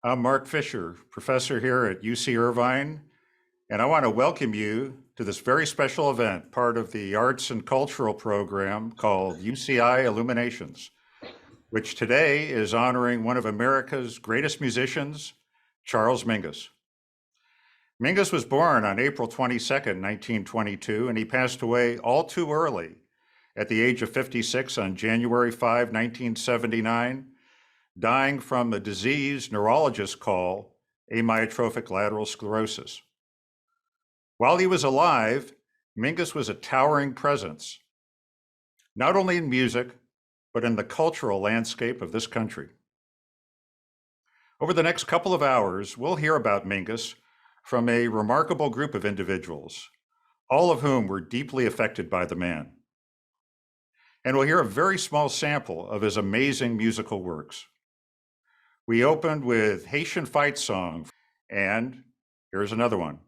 I'm Mark Fisher, professor here at UC Irvine, and I want to welcome you to this very special event, part of the arts and cultural program called UCI Illuminations, which today is honoring one of America's greatest musicians, Charles Mingus. Mingus was born on April 22nd, 1922, and he passed away all too early at the age of 56 on January 5, 1979, dying from a disease neurologists call amyotrophic lateral sclerosis. While he was alive, Mingus was a towering presence, not only in music, but in the cultural landscape of this country. Over the next couple of hours, we'll hear about Mingus from a remarkable group of individuals, all of whom were deeply affected by the man. And we'll hear a very small sample of his amazing musical works. We opened with Haitian Fight Song, and here's another one.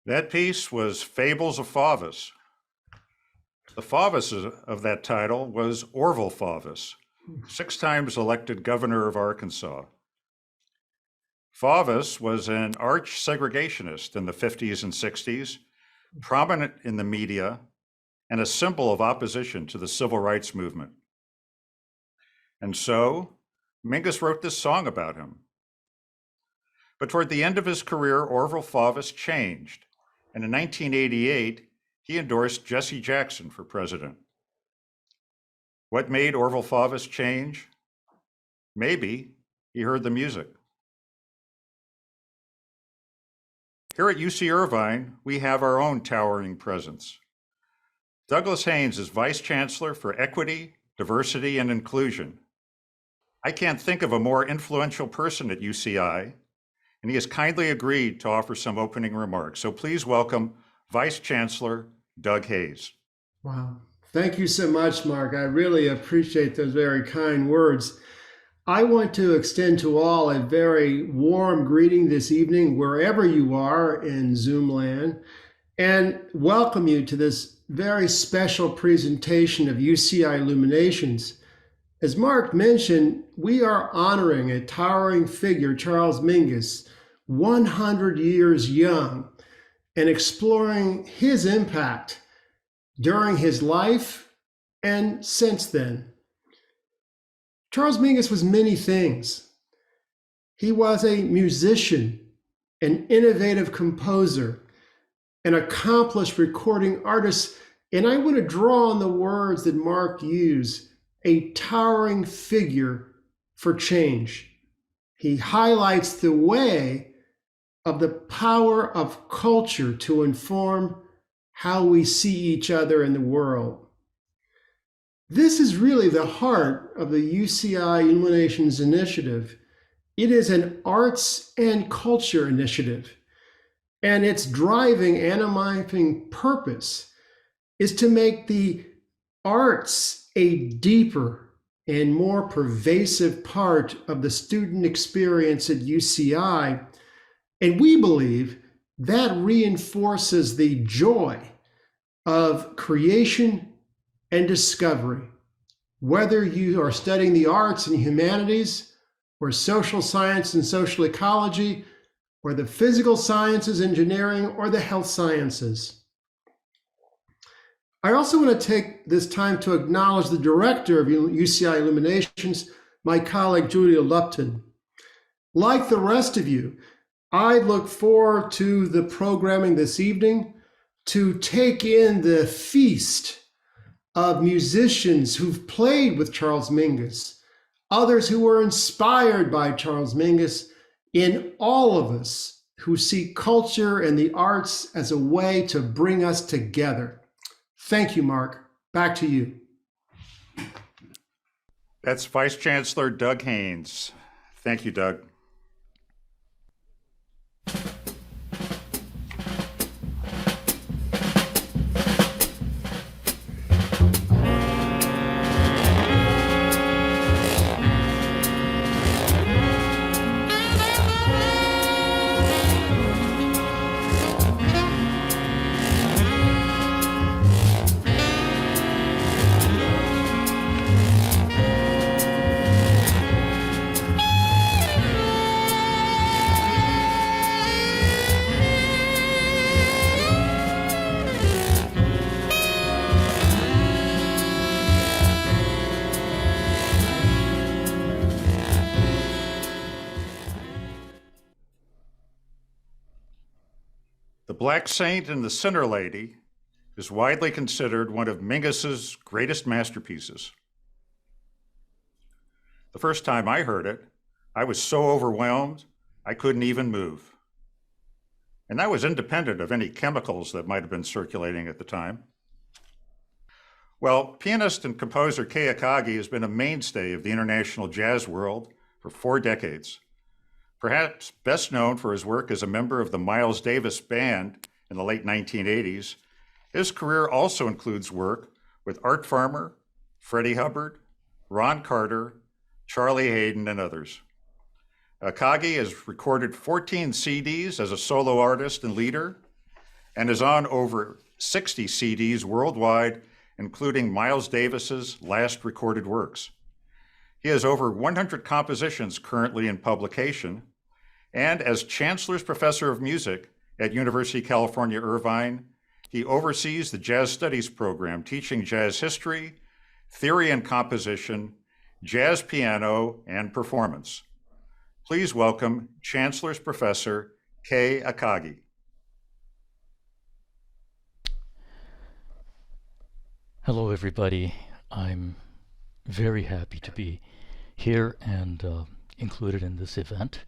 That piece was Fables of Fauvus. The Fauvus of that title was Orville Fauvus, 6 times elected governor of Arkansas. Fauvus was an arch segregationist in the 50s and 60s, prominent in the media, and a symbol of opposition to the civil rights movement. And so, Mingus wrote this song about him. But toward the end of his career, Orville Fauvus changed. And in 1988, he endorsed Jesse Jackson for president. What made Orville Fauvus change? Maybe he heard the music. Here at UC Irvine, we have our own towering presence. Douglas Haynes is Vice Chancellor for Equity, Diversity, and Inclusion. I can't think of a more influential person at UCI, and he has kindly agreed to offer some opening remarks. So please welcome Vice Chancellor Doug Hayes. Wow. Thank you so much, Mark. I really appreciate those very kind words. I want to extend to all a very warm greeting this evening, wherever you are in Zoom land, and welcome you to this very special presentation of UCI Illuminations. As Mark mentioned, we are honoring a towering figure, Charles Mingus, 100 years young, and exploring his impact during his life and since then. Charles Mingus was many things. He was a musician, an innovative composer, an accomplished recording artist, and I want to draw on the words that Mark used, a towering figure for change. He highlights the way of the power of culture to inform how we see each other in the world. This is really the heart of the UCI Illuminations Initiative. It is an arts and culture initiative, and its driving, animating purpose is to make the arts a deeper and more pervasive part of the student experience at UCI. And we believe that reinforces the joy of creation and discovery. Whether you are studying the arts and humanities, or social science and social ecology, or the physical sciences, engineering, or the health sciences. I also want to take this time to acknowledge the director of UCI Illuminations, my colleague Julia Lupton. Like the rest of you, I look forward to the programming this evening to take in the feast of musicians who've played with Charles Mingus, others who were inspired by Charles Mingus, in all of us who see culture and the arts as a way to bring us together. Thank you, Mark. Back to you. That's Vice Chancellor Doug Haynes. Thank you, Doug. The Black Saint and the Sinner Lady is widely considered one of Mingus's greatest masterpieces. The first time I heard it, I was so overwhelmed, I couldn't even move. And that was independent of any chemicals that might have been circulating at the time. Well, pianist and composer Kei Akagi has been a mainstay of the international jazz world for 4 decades. Perhaps best known for his work as a member of the Miles Davis Band in the late 1980s, his career also includes work with Art Farmer, Freddie Hubbard, Ron Carter, Charlie Hayden, and others. Akagi has recorded 14 CDs as a solo artist and leader, and is on over 60 CDs worldwide, including Miles Davis's last recorded works. He has over 100 compositions currently in publication, and as Chancellor's Professor of Music at University of California, Irvine, he oversees the Jazz Studies program, teaching jazz history, theory and composition, jazz piano, and performance. Please welcome Chancellor's Professor Kei Akagi. Hello, everybody. I'm very happy to be here and included in this event.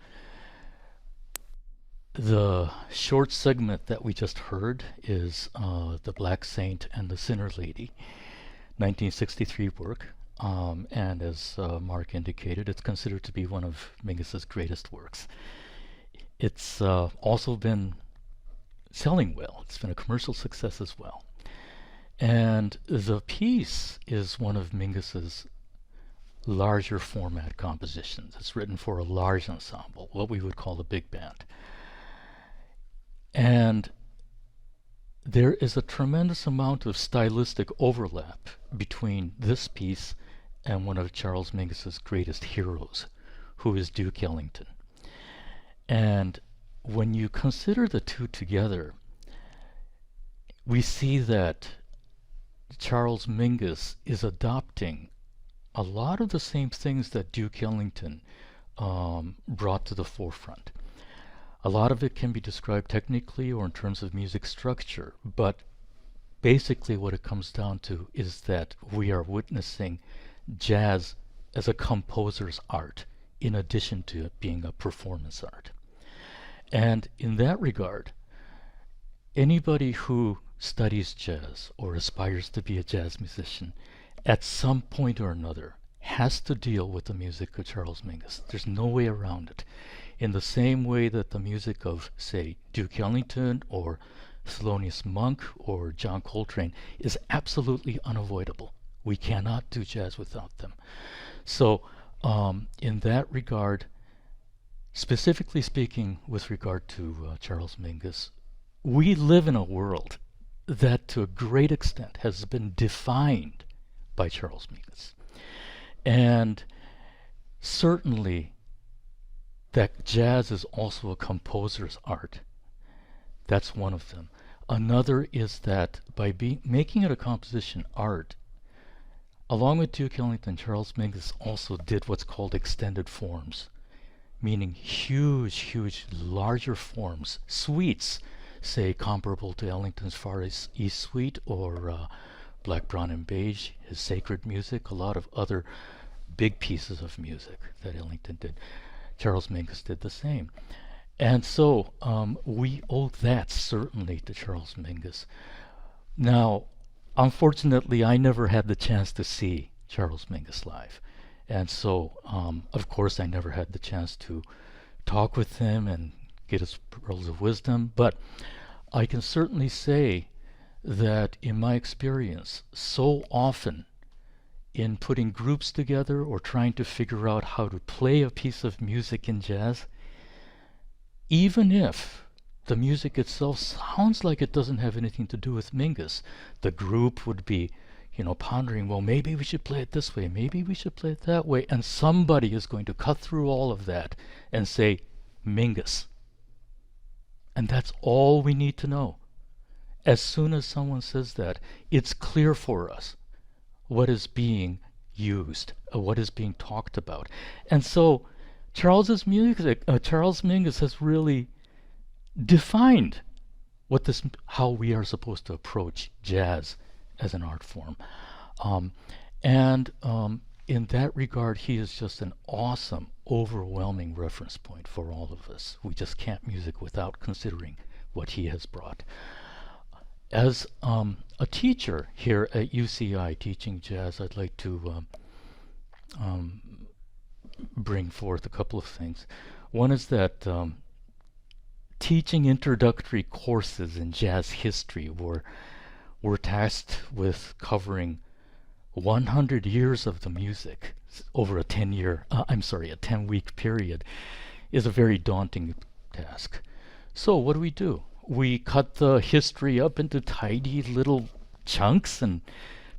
The short segment that we just heard is The Black Saint and the Sinner Lady, 1963 work. And as Mark indicated, it's considered to be one of Mingus's greatest works. It's also been selling well. It's been a commercial success as well. And the piece is one of Mingus's larger format compositions. It's written for a large ensemble, what we would call a big band. And there is a tremendous amount of stylistic overlap between this piece and one of Charles Mingus's greatest heroes, who is Duke Ellington. And when you consider the two together, we see that Charles Mingus is adopting a lot of the same things that Duke Ellington brought to the forefront. A lot of it can be described technically or in terms of music structure, but basically what it comes down to is that we are witnessing jazz as a composer's art in addition to it being a performance art. And in that regard, anybody who studies jazz or aspires to be a jazz musician at some point or another has to deal with the music of Charles Mingus. There's no way around it. In the same way that the music of, say, Duke Ellington or Thelonious Monk or John Coltrane is absolutely unavoidable. We cannot do jazz without them. So in that regard, specifically speaking with regard to Charles Mingus, we live in a world that to a great extent has been defined by Charles Mingus. And certainly that jazz is also a composer's art. That's one of them. Another is that by making it a composition art, along with Duke Ellington, Charles Mingus also did what's called extended forms. meaning huge, larger forms, suites, say comparable to Ellington's Far East Suite or Black, Brown, and Beige, his sacred music, a lot of other big pieces of music that Ellington did. Charles Mingus did the same. And so we owe that certainly to Charles Mingus. Now, unfortunately, I never had the chance to see Charles Mingus live. And so, of course, I never had the chance to talk with him and get his pearls of wisdom. But I can certainly say that in my experience, so often in putting groups together or trying to figure out how to play a piece of music in jazz, even if the music itself sounds like it doesn't have anything to do with Mingus, the group would be, pondering, well, maybe we should play it this way, maybe we should play it that way, and somebody is going to cut through all of that and say, Mingus. And that's all we need to know. As soon as someone says that, it's clear for us what is being used, what is being talked about. And so Charles Mingus has really defined how we are supposed to approach jazz as an art form. In that regard, he is just an awesome, overwhelming reference point for all of us. We just can't music without considering what he has brought. As a teacher here at UCI teaching jazz, I'd like to bring forth a couple of things. One is that teaching introductory courses in jazz history we're tasked with covering 100 years of the music over a 10-week period is a very daunting task. So what do? We cut the history up into tidy little chunks and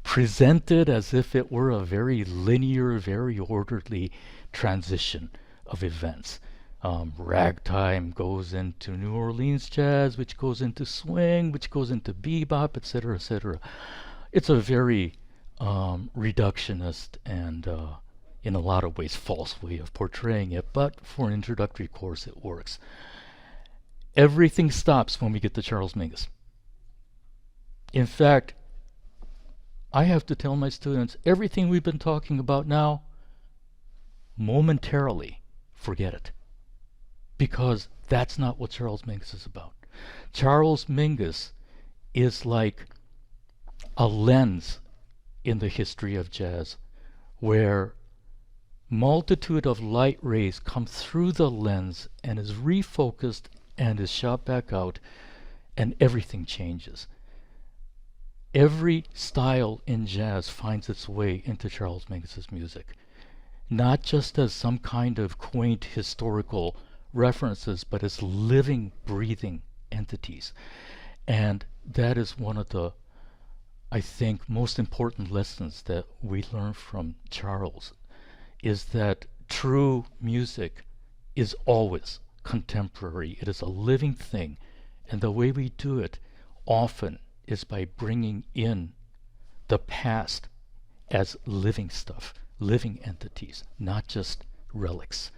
present it as if it were a very linear, very orderly transition of events. Ragtime goes into New Orleans jazz, which goes into swing, which goes into bebop, etc., etc. It's a very reductionist and, in a lot of ways, false way of portraying it, but for an introductory course, it works. Everything stops when we get to Charles Mingus. In fact, I have to tell my students, everything we've been talking about now, momentarily, forget it. Because that's not what Charles Mingus is about. Charles Mingus is like a lens in the history of jazz where multitude of light rays come through the lens and is refocused and is shot back out, and everything changes. Every style in jazz finds its way into Charles Mingus's music, not just as some kind of quaint historical references, but as living, breathing entities. And that is one of the, I think, most important lessons that we learn from Charles, is that true music is always contemporary. It is a living thing, and the way we do it often is by bringing in the past as living stuff, living entities, not just relics.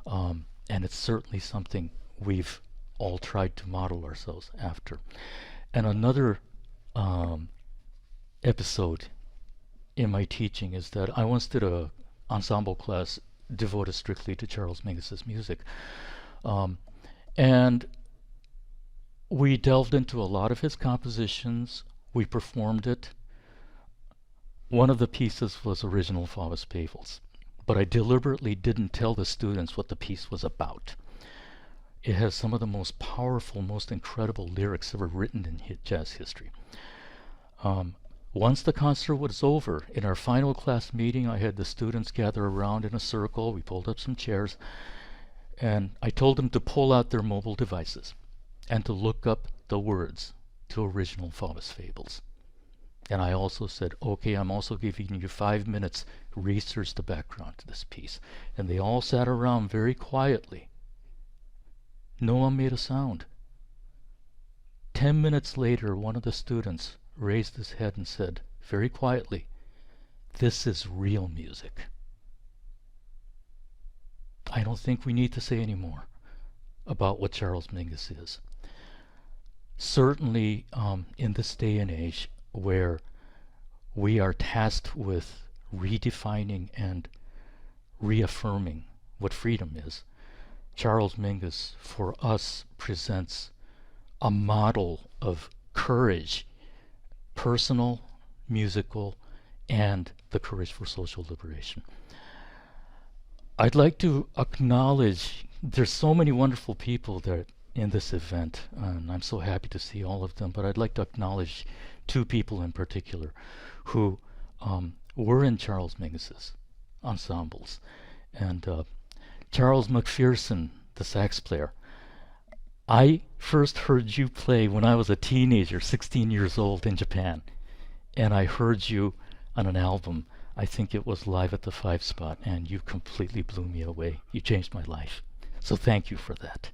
And it's certainly something we've all tried to model ourselves after. And another episode in my teaching is that I once did an ensemble class devoted strictly to Charles Mingus's music. And we delved into a lot of his compositions. We performed it. One of the pieces was original Faust Fables, but I deliberately didn't tell the students what the piece was about. It has some of the most powerful, most incredible lyrics ever written in jazz history. Once the concert was over, in our final class meeting, I had the students gather around in a circle. We pulled up some chairs, and I told them to pull out their mobile devices and to look up the words to original Faust Fables. And I also said, okay, I'm also giving you 5 minutes, research the background to this piece. And they all sat around very quietly. No one made a sound. 10 minutes later, one of the students raised his head and said, very quietly, "This is real music." I don't think we need to say any more about what Charles Mingus is. Certainly, in this day and age where we are tasked with redefining and reaffirming what freedom is, Charles Mingus, for us, presents a model of courage, personal, musical, and the courage for social liberation. I'd like to acknowledge, there's so many wonderful people that in this event, and I'm so happy to see all of them, but I'd like to acknowledge two people in particular who were in Charles Mingus's ensembles. And Charles McPherson, the sax player, I first heard you play when I was a teenager, 16 years old, in Japan. And I heard you on an album, I think it was Live at the Five Spot, and you completely blew me away. You changed my life. So thank you for that.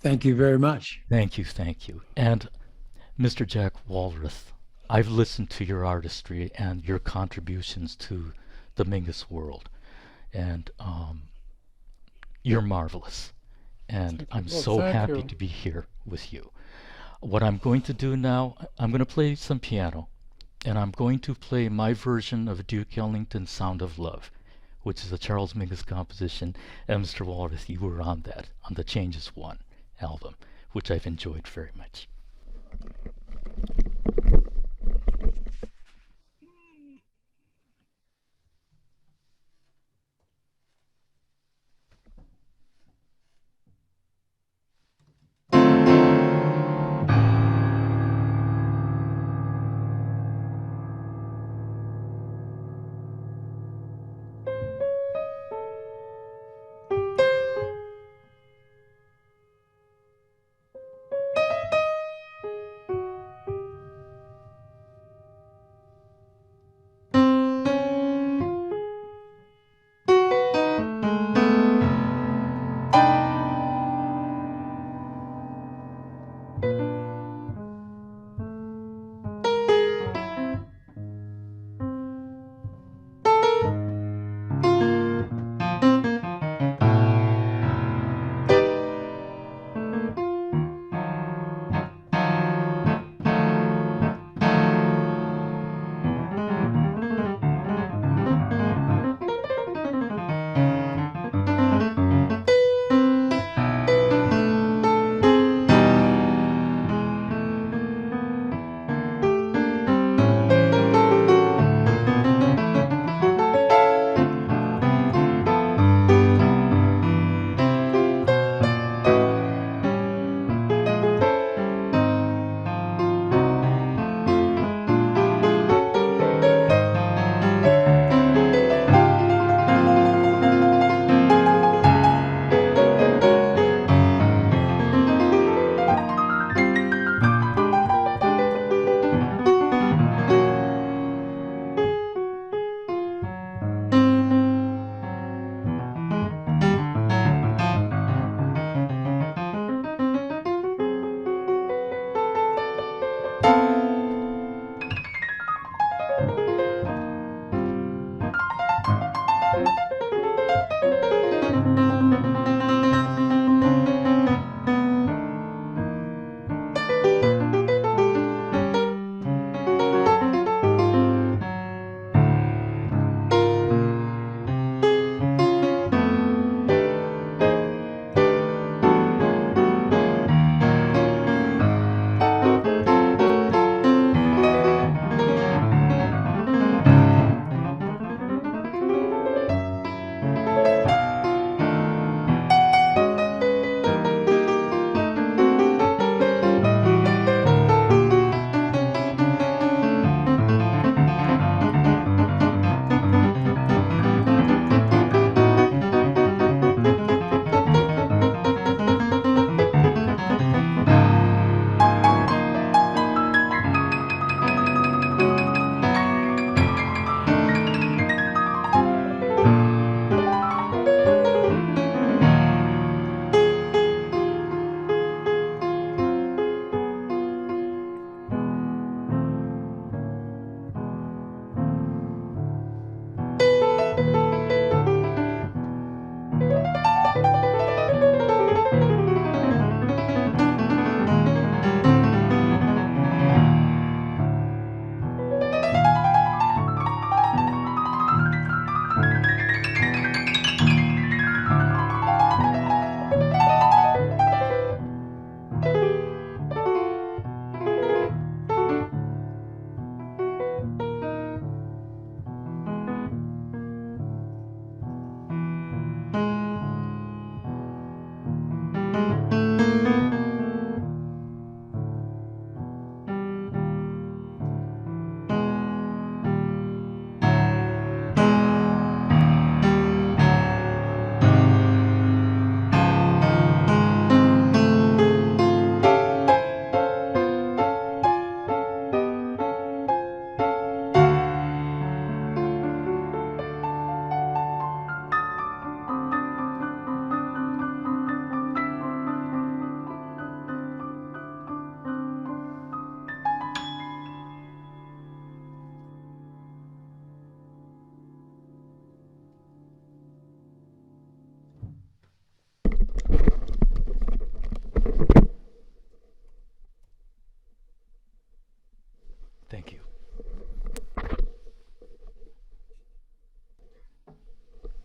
Thank you very much. Thank you, thank you. And Mr. Jack Walrath, I've listened to your artistry and your contributions to the Mingus world. And you're marvelous. And I'm so happy to be here with you. What I'm going to do now, I'm going to play some piano. And I'm going to play my version of Duke Ellington's Sound of Love, which is a Charles Mingus composition. And Mr. Walrath, you were on that, on the Changes One album, which I've enjoyed very much.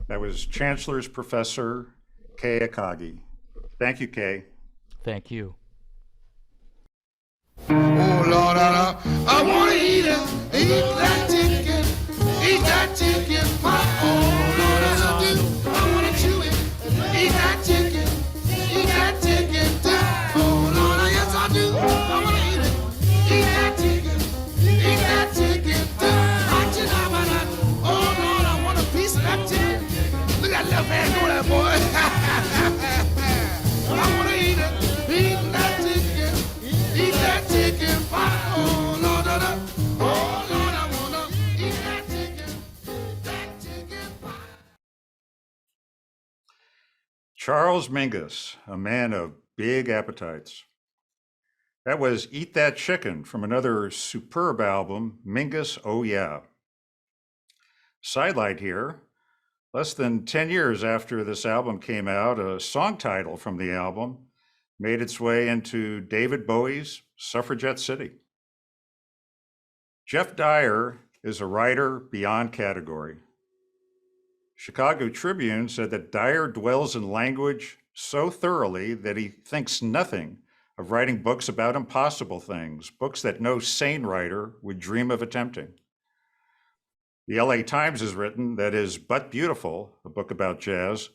That was Chancellor's Professor Kei Akagi. Thank you, Kei. Thank you. Oh Lord, I wanna eat that chicken, eat that chicken pie. Oh Lord, I do. I wanna chew it, eat that chicken too. Oh Lord, yes I do. I wanna eat that chicken too. Watch it out, man. Oh Lord, I want a piece of that chicken. Look at that left hand go there, boy. I wanna eat that chicken pie. Oh Lord, I wanna eat that chicken pie. Charles Mingus, a man of big appetites. That was Eat That Chicken from another superb album, Mingus, Oh Yeah. Sidelight here, less than 10 years after this album came out, a song title from the album made its way into David Bowie's Suffragette City. Geoff Dyer is a writer beyond category. Chicago Tribune said that Dyer dwells in language so thoroughly that he thinks nothing of writing books about impossible things, books that no sane writer would dream of attempting. The LA Times has written that his But Beautiful, a book about jazz,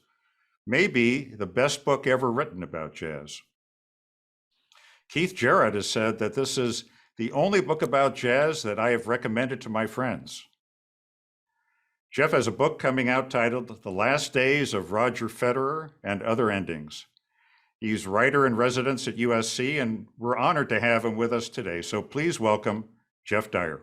may be the best book ever written about jazz. Keith Jarrett has said that this is the only book about jazz that I have recommended to my friends. Geoff has a book coming out titled The Last Days of Roger Federer and Other Endings. He's writer in residence at USC, and we're honored to have him with us today. So please welcome Geoff Dyer.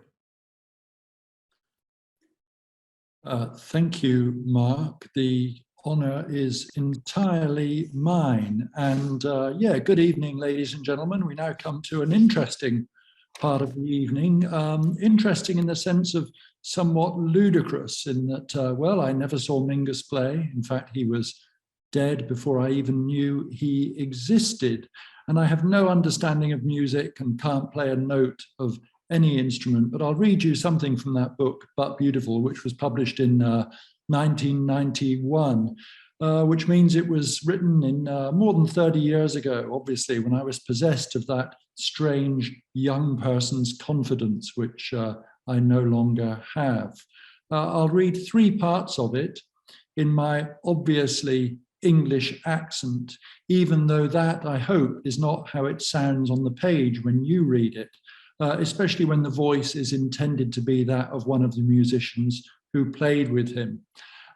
Thank you, Mark. The honor is entirely mine. And yeah, good evening, ladies and gentlemen. We now come to an interesting part of the evening. Interesting in the sense of somewhat ludicrous in that, well, I never saw Mingus play. In fact, he was dead before I even knew he existed. And I have no understanding of music and can't play a note of any instrument, but I'll read you something from that book, But Beautiful, which was published in 1991, which means it was written in more than 30 years ago, obviously, when I was possessed of that strange young person's confidence, which I no longer have. I'll read 3 parts of it in my obviously English accent, even though that, I hope, is not how it sounds on the page when you read it. Especially when the voice is intended to be that of one of the musicians who played with him.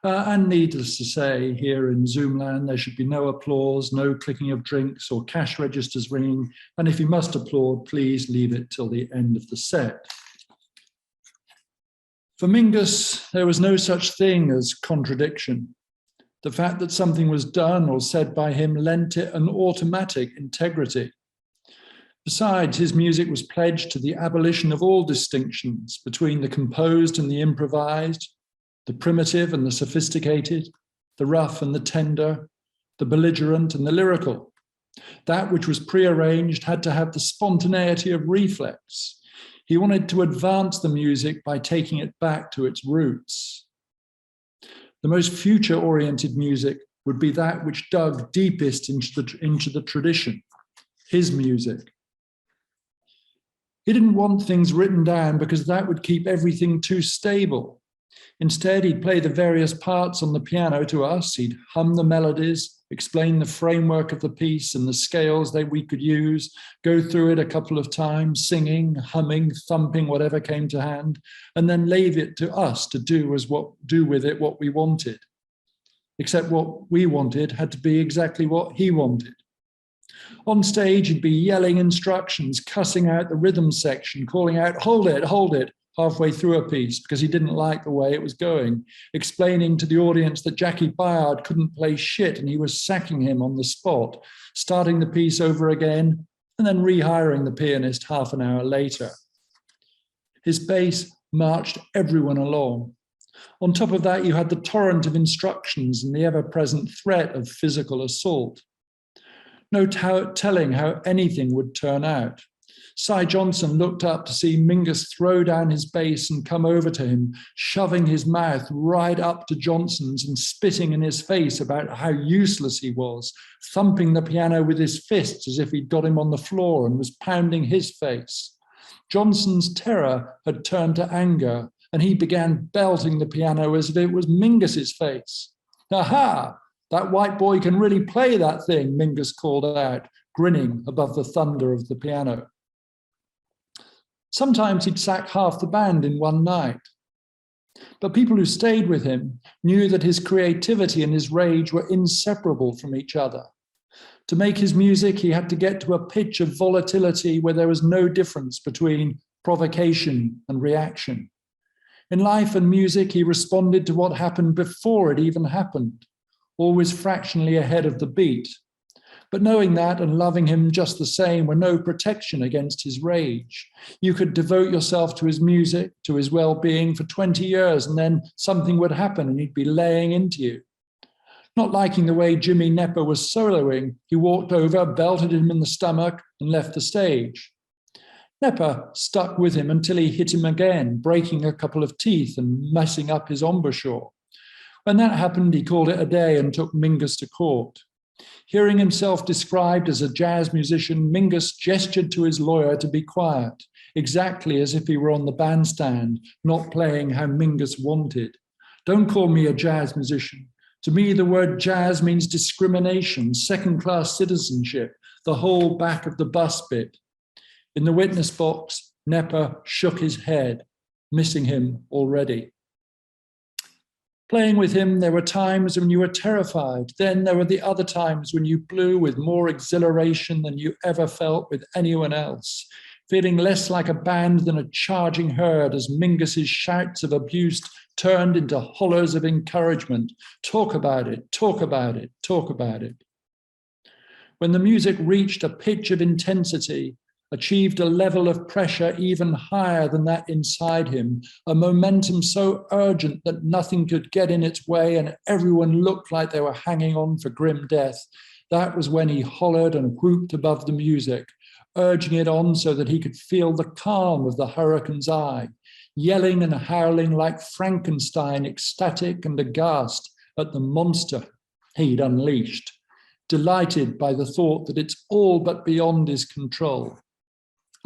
And needless to say, here in Zoomland, there should be no applause, no clicking of drinks or cash registers ringing. And if you must applaud, please leave it till the end of the set. For Mingus, there was no such thing as contradiction. The fact that something was done or said by him lent it an automatic integrity. Besides, his music was pledged to the abolition of all distinctions between the composed and the improvised, the primitive and the sophisticated, the rough and the tender, the belligerent and the lyrical. That which was prearranged had to have the spontaneity of reflex. He wanted to advance the music by taking it back to its roots. The most future-oriented music would be that which dug deepest into the tradition, his music. He didn't want things written down because that would keep everything too stable. Instead, he'd play the various parts on the piano to us. He'd hum the melodies, explain the framework of the piece and the scales that we could use, go through it a couple of times, singing, humming, thumping, whatever came to hand, and then leave it to us to do with it what we wanted. Except what we wanted had to be exactly what he wanted. On stage, he'd be yelling instructions, cussing out the rhythm section, calling out, hold it, halfway through a piece because he didn't like the way it was going, explaining to the audience that Jackie Bayard couldn't play shit and he was sacking him on the spot, starting the piece over again, and then rehiring the pianist half an hour later. His bass marched everyone along. On top of that, you had the torrent of instructions and the ever-present threat of physical assault. No telling how anything would turn out. Cy Johnson looked up to see Mingus throw down his bass and come over to him, shoving his mouth right up to Johnson's and spitting in his face about how useless he was, thumping the piano with his fists as if he'd got him on the floor and was pounding his face. Johnson's terror had turned to anger, and he began belting the piano as if it was Mingus's face. "Aha! That white boy can really play that thing," Mingus called out, grinning above the thunder of the piano. Sometimes he'd sack half the band in one night. But people who stayed with him knew that his creativity and his rage were inseparable from each other. To make his music, he had to get to a pitch of volatility where there was no difference between provocation and reaction. In life and music, he responded to what happened before it even happened, always fractionally ahead of the beat. But knowing that and loving him just the same were no protection against his rage. You could devote yourself to his music, to his well-being for 20 years, and then something would happen and he'd be laying into you. Not liking the way Jimmy Nepper was soloing, he walked over, belted him in the stomach, and left the stage. Nepper stuck with him until he hit him again, breaking a couple of teeth and messing up his embouchure. When that happened, he called it a day and took Mingus to court. Hearing himself described as a jazz musician, Mingus gestured to his lawyer to be quiet, exactly as if he were on the bandstand, not playing how Mingus wanted. "Don't call me a jazz musician. To me, the word jazz means discrimination, second-class citizenship, the whole back of the bus bit." In the witness box, Nepper shook his head, missing him already. Playing with him, there were times when you were terrified. Then there were the other times when you blew with more exhilaration than you ever felt with anyone else, feeling less like a band than a charging herd as Mingus's shouts of abuse turned into hollows of encouragement. "Talk about it, talk about it, talk about it." When the music reached a pitch of intensity, achieved a level of pressure even higher than that inside him, a momentum so urgent that nothing could get in its way and everyone looked like they were hanging on for grim death, that was when he hollered and whooped above the music, urging it on so that he could feel the calm of the hurricane's eye, yelling and howling like Frankenstein, ecstatic and aghast at the monster he'd unleashed, delighted by the thought that it's all but beyond his control.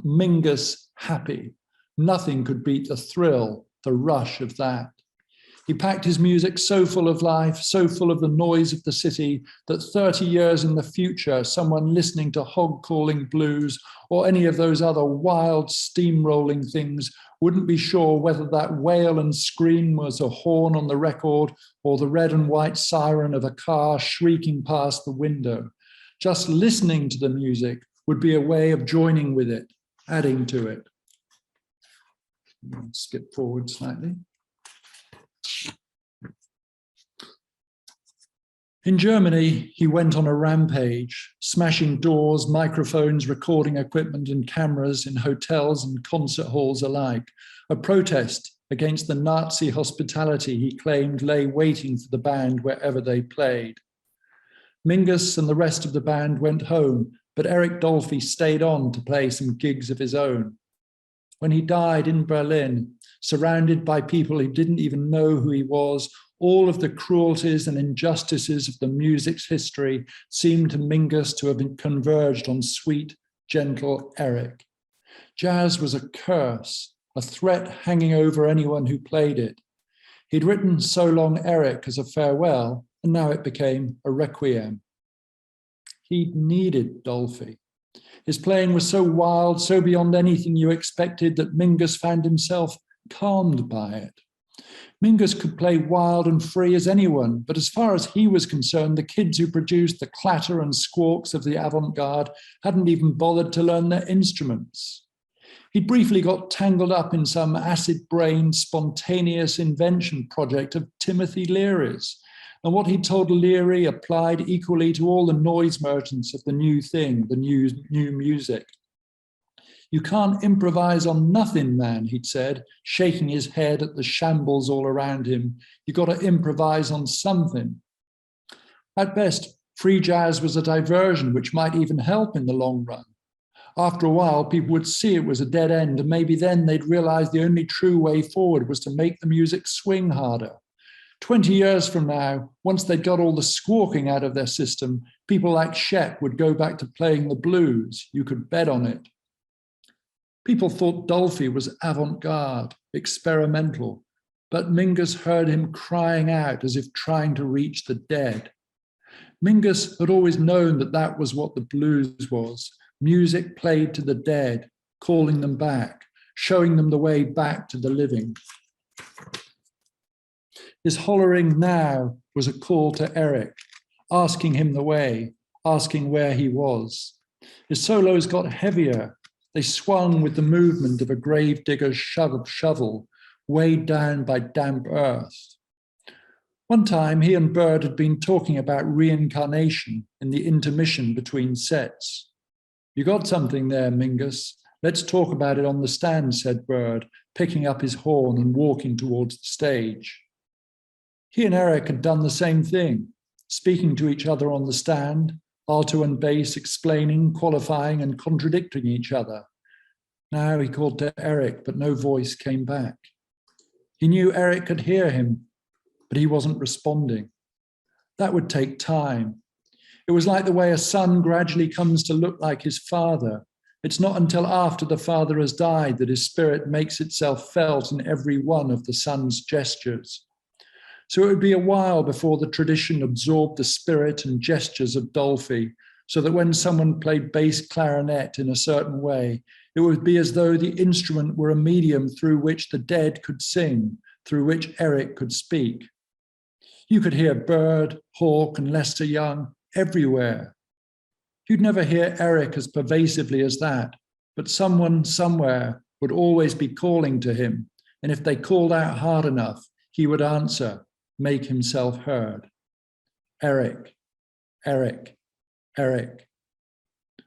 Mingus happy. Nothing could beat the thrill, the rush of that. He packed his music so full of life, so full of the noise of the city, that 30 years in the future, someone listening to hog-calling blues or any of those other wild steamrolling things wouldn't be sure whether that wail and scream was a horn on the record or the red and white siren of a car shrieking past the window. Just listening to the music would be a way of joining with it, adding to it. Skip forward slightly. In Germany, he went on a rampage, smashing doors, microphones, recording equipment, and cameras in hotels and concert halls alike, a protest against the Nazi hospitality he claimed lay waiting for the band wherever they played. Mingus and the rest of the band went home, but Eric Dolphy stayed on to play some gigs of his own. When he died in Berlin, surrounded by people who didn't even know who he was, all of the cruelties and injustices of the music's history seemed to Mingus to have been converged on sweet, gentle Eric. Jazz was a curse, a threat hanging over anyone who played it. He'd written So Long Eric as a farewell, and now it became a requiem. He needed Dolphy. His playing was so wild, so beyond anything you expected, that Mingus found himself calmed by it. Mingus could play wild and free as anyone, but as far as he was concerned, the kids who produced the clatter and squawks of the avant-garde hadn't even bothered to learn their instruments. He briefly got tangled up in some acid-brained, spontaneous invention project of Timothy Leary's, and what he told Leary applied equally to all the noise merchants of the new thing, the new music. "You can't improvise on nothing, man," he'd said, shaking his head at the shambles all around him. "You got to improvise on something." At best, free jazz was a diversion which might even help in the long run. After a while, people would see it was a dead end, and maybe then they'd realize the only true way forward was to make the music swing harder. 20 years from now, once they'd got all the squawking out of their system, people like Shep would go back to playing the blues. You could bet on it. People thought Dolphy was avant-garde, experimental, but Mingus heard him crying out as if trying to reach the dead. Mingus had always known that that was what the blues was, music played to the dead, calling them back, showing them the way back to the living. His hollering now was a call to Eric, asking him the way, asking where he was. His solos got heavier. They swung with the movement of a grave digger's shovel, weighed down by damp earth. One time, he and Bird had been talking about reincarnation in the intermission between sets. "You got something there, Mingus. Let's talk about it on the stand," said Bird, picking up his horn and walking towards the stage. He and Eric had done the same thing, speaking to each other on the stand, alto and bass explaining, qualifying, and contradicting each other. Now he called to Eric, but no voice came back. He knew Eric could hear him, but he wasn't responding. That would take time. It was like the way a son gradually comes to look like his father. It's not until after the father has died that his spirit makes itself felt in every one of the son's gestures. So it would be a while before the tradition absorbed the spirit and gestures of Dolphy, so that when someone played bass clarinet in a certain way, it would be as though the instrument were a medium through which the dead could sing, through which Eric could speak. You could hear Bird, Hawke, and Lester Young everywhere. You'd never hear Eric as pervasively as that, but someone somewhere would always be calling to him, and if they called out hard enough, he would answer, make himself heard. Eric, Eric, Eric.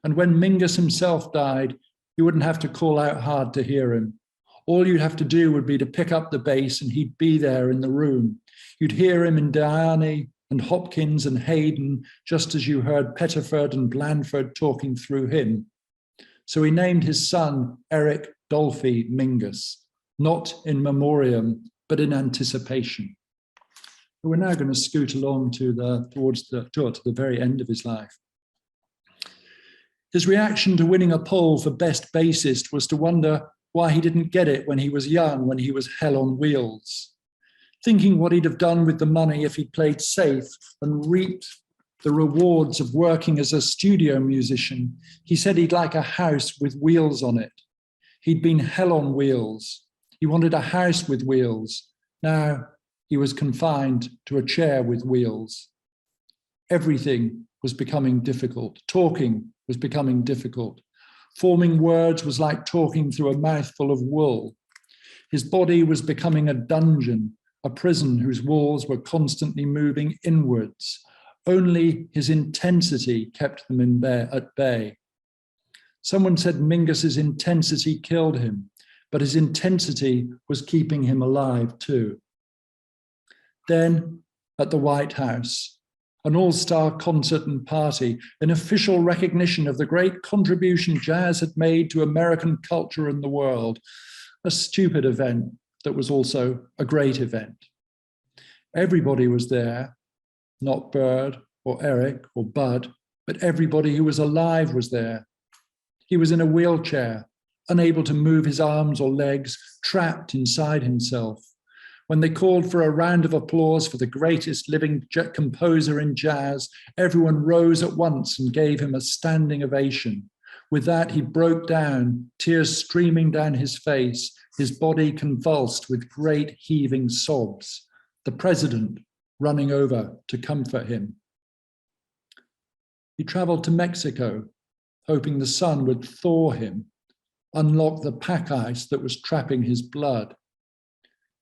And when Mingus himself died, you wouldn't have to call out hard to hear him. All you'd have to do would be to pick up the bass and he'd be there in the room. You'd hear him in Diane and Hopkins and Hayden, just as you heard Pettiford and Blandford talking through him. So he named his son Eric Dolphy Mingus, not in memoriam, but in anticipation. We're now going to scoot along towards the very end of his life. His reaction to winning a poll for best bassist was to wonder why he didn't get it when he was young, when he was hell on wheels. Thinking what he'd have done with the money if he'd played safe and reaped the rewards of working as a studio musician, he said he'd like a house with wheels on it. He'd been hell on wheels. He wanted a house with wheels. Now he was confined to a chair with wheels. Everything was becoming difficult. Talking was becoming difficult. Forming words was like talking through a mouthful of wool. His body was becoming a dungeon, a prison whose walls were constantly moving inwards. Only his intensity kept them at bay. Someone said Mingus's intensity killed him, but his intensity was keeping him alive too. Then, at the White House, an all-star concert and party, an official recognition of the great contribution jazz had made to American culture and the world, a stupid event that was also a great event. Everybody was there, not Bird or Eric or Bud, but everybody who was alive was there. He was in a wheelchair, unable to move his arms or legs, trapped inside himself. When they called for a round of applause for the greatest living composer in jazz, everyone rose at once and gave him a standing ovation. With that, he broke down, tears streaming down his face, his body convulsed with great heaving sobs. The president running over to comfort him. He traveled to Mexico, hoping the sun would thaw him, unlock the pack ice that was trapping his blood.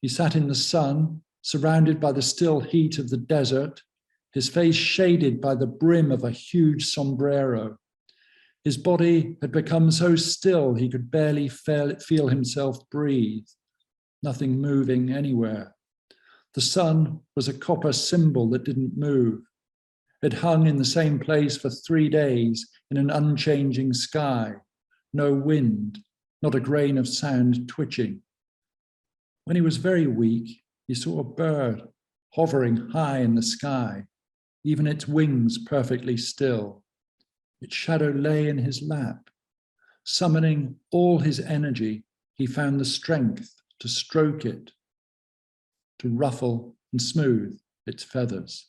He sat in the sun, surrounded by the still heat of the desert, his face shaded by the brim of a huge sombrero. His body had become so still he could barely feel himself breathe, nothing moving anywhere. The sun was a copper symbol that didn't move. It hung in the same place for 3 days in an unchanging sky, no wind, not a grain of sand twitching. When he was very weak, he saw a bird hovering high in the sky, even its wings perfectly still. Its shadow lay in his lap. Summoning all his energy, he found the strength to stroke it, to ruffle and smooth its feathers.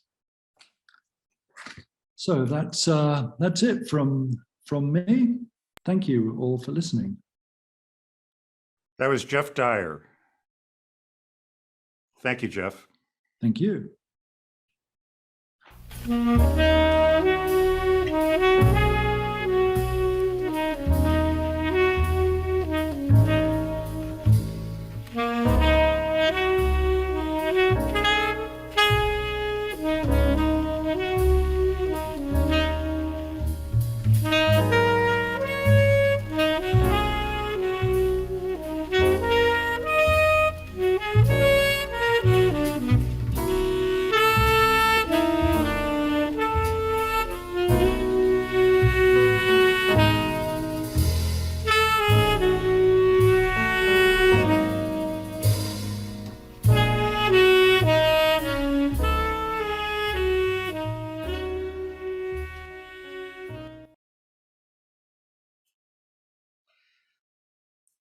So that's it from me. Thank you all for listening. That was Geoff Dyer. Thank you, Geoff. Thank you.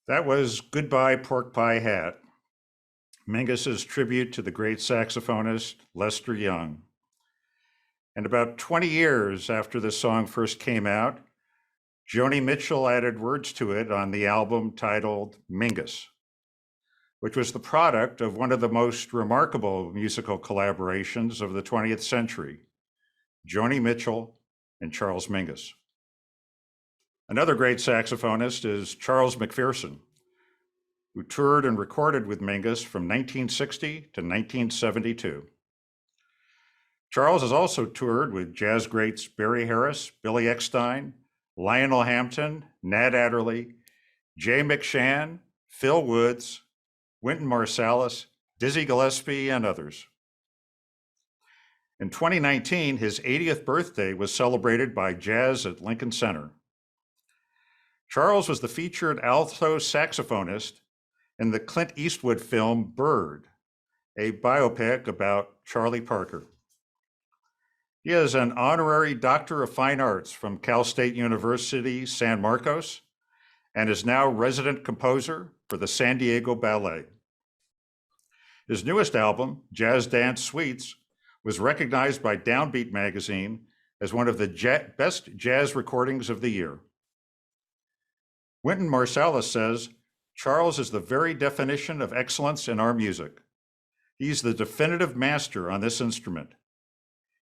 That was Goodbye Pork Pie Hat, Mingus's tribute to the great saxophonist Lester Young. And about 20 years after this song first came out, Joni Mitchell added words to it on the album titled Mingus, which was the product of one of the most remarkable musical collaborations of the 20th century, Joni Mitchell and Charles Mingus. Another great saxophonist is Charles McPherson, who toured and recorded with Mingus from 1960 to 1972. Charles has also toured with jazz greats Barry Harris, Billy Eckstine, Lionel Hampton, Nat Adderley, Jay McShann, Phil Woods, Wynton Marsalis, Dizzy Gillespie, and others. In 2019, his 80th birthday was celebrated by Jazz at Lincoln Center. Charles was the featured alto saxophonist in the Clint Eastwood film Bird, a biopic about Charlie Parker. He is an honorary Doctor of Fine Arts from Cal State University, San Marcos, and is now resident composer for the San Diego Ballet. His newest album, Jazz Dance Suites, was recognized by Downbeat magazine as one of the best jazz recordings of the year. Wynton Marsalis says, Charles is the very definition of excellence in our music. He's the definitive master on this instrument.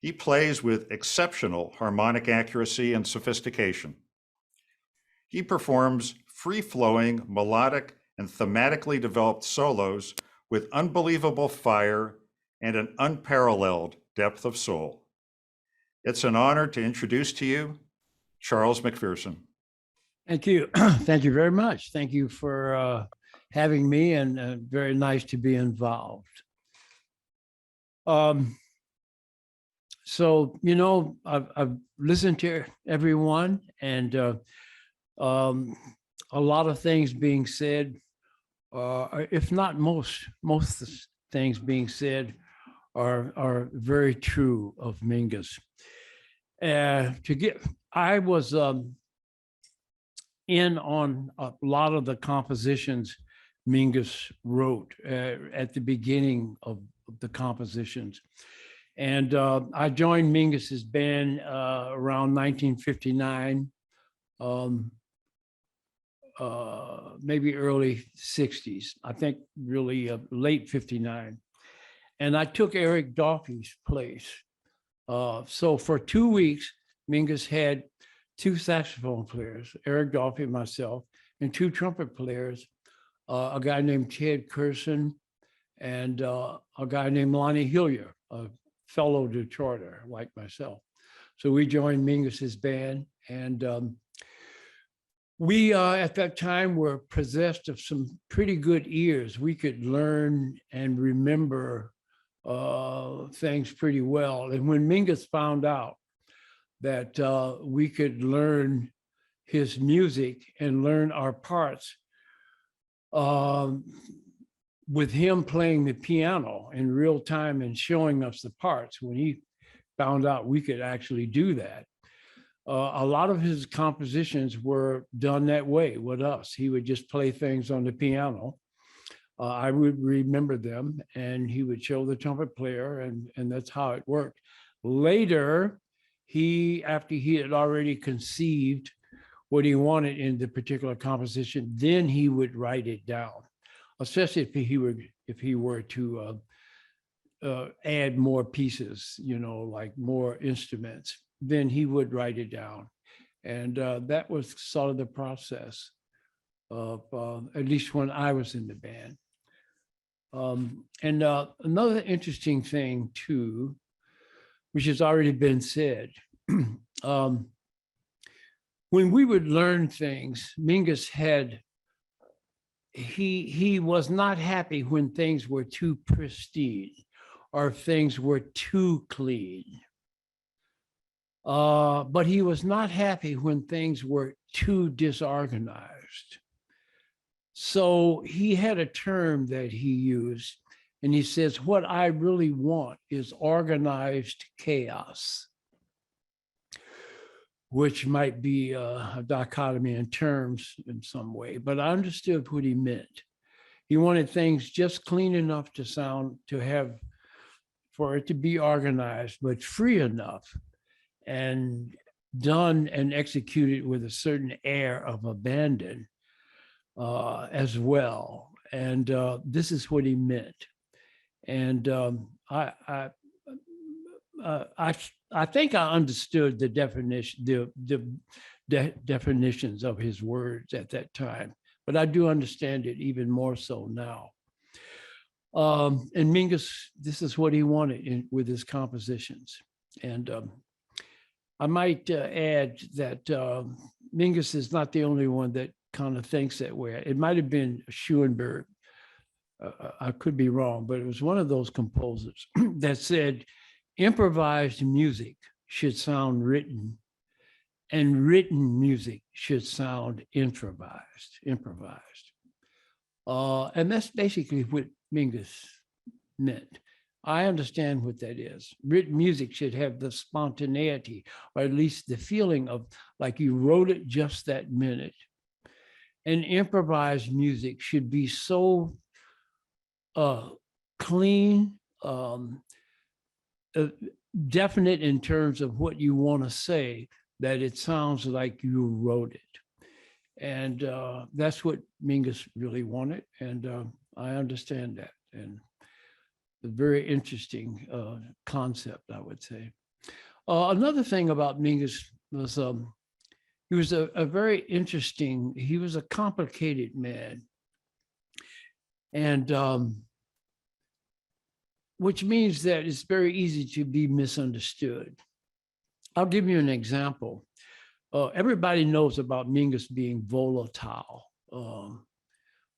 He plays with exceptional harmonic accuracy and sophistication. He performs free-flowing, melodic, and thematically developed solos with unbelievable fire and an unparalleled depth of soul. It's an honor to introduce to you Charles McPherson. Thank you. Thank you very much. Thank you for having me, and very nice to be involved. So, you know, I've listened to everyone, and a lot of things being said, if not most things being said are very true of Mingus. I was in on a lot of the compositions Mingus wrote at the beginning of the compositions. And I joined Mingus's band around 1959, maybe early 60s, I think really late 59. And I took Eric Duffy's place. So for 2 weeks, Mingus had 2 saxophone players, Eric Duffy and myself, and 2 trumpet players, a guy named Ted Curson and a guy named Lonnie Hillier, a fellow Detroiter like myself. So we joined Mingus's band, and we at that time were possessed of some pretty good ears. We could learn and remember things pretty well. And when Mingus found out that we could learn his music and learn our parts with him playing the piano in real time and showing us the parts when he found out we could actually do that. A lot of his compositions were done that way with us. He would just play things on the piano. I would remember them, and he would show the trumpet player, and that's how it worked. Later, after he had already conceived what he wanted in the particular composition, then he would write it down, especially if he were to add more pieces, like more instruments, then he would write it down. And that was sort of the process of, at least when I was in the band. And another interesting thing too, which has already been said, when we would learn things, Mingus he was not happy when things were too pristine or if things were too clean. But he was not happy when things were too disorganized. So he had a term that he used, and he says, what I really want is organized chaos, which might be a dichotomy in terms in some way, but I understood what he meant. He wanted things just clean enough for it to be organized, but free enough and done and executed with a certain air of abandon as well. And this is what he meant. And I think I understood the definitions of his words at that time, but I do understand it even more so now. And Mingus, this is what he wanted with his compositions. And I might add that Mingus is not the only one that kind of thinks that way. It might have been Schoenberg. I could be wrong, but it was one of those composers that said improvised music should sound written and written music should sound improvised. And that's basically what Mingus meant. I understand what that is. Written music should have the spontaneity, or at least the feeling of like you wrote it just that minute. And improvised music should be so clean, definite in terms of what you want to say, that it sounds like you wrote it. And that's what Mingus really wanted. And I understand that. And a very interesting concept, I would say. Another thing about Mingus was he was a very interesting, he was a complicated man. And which means that it's very easy to be misunderstood. I'll give you an example. Everybody knows about Mingus being volatile,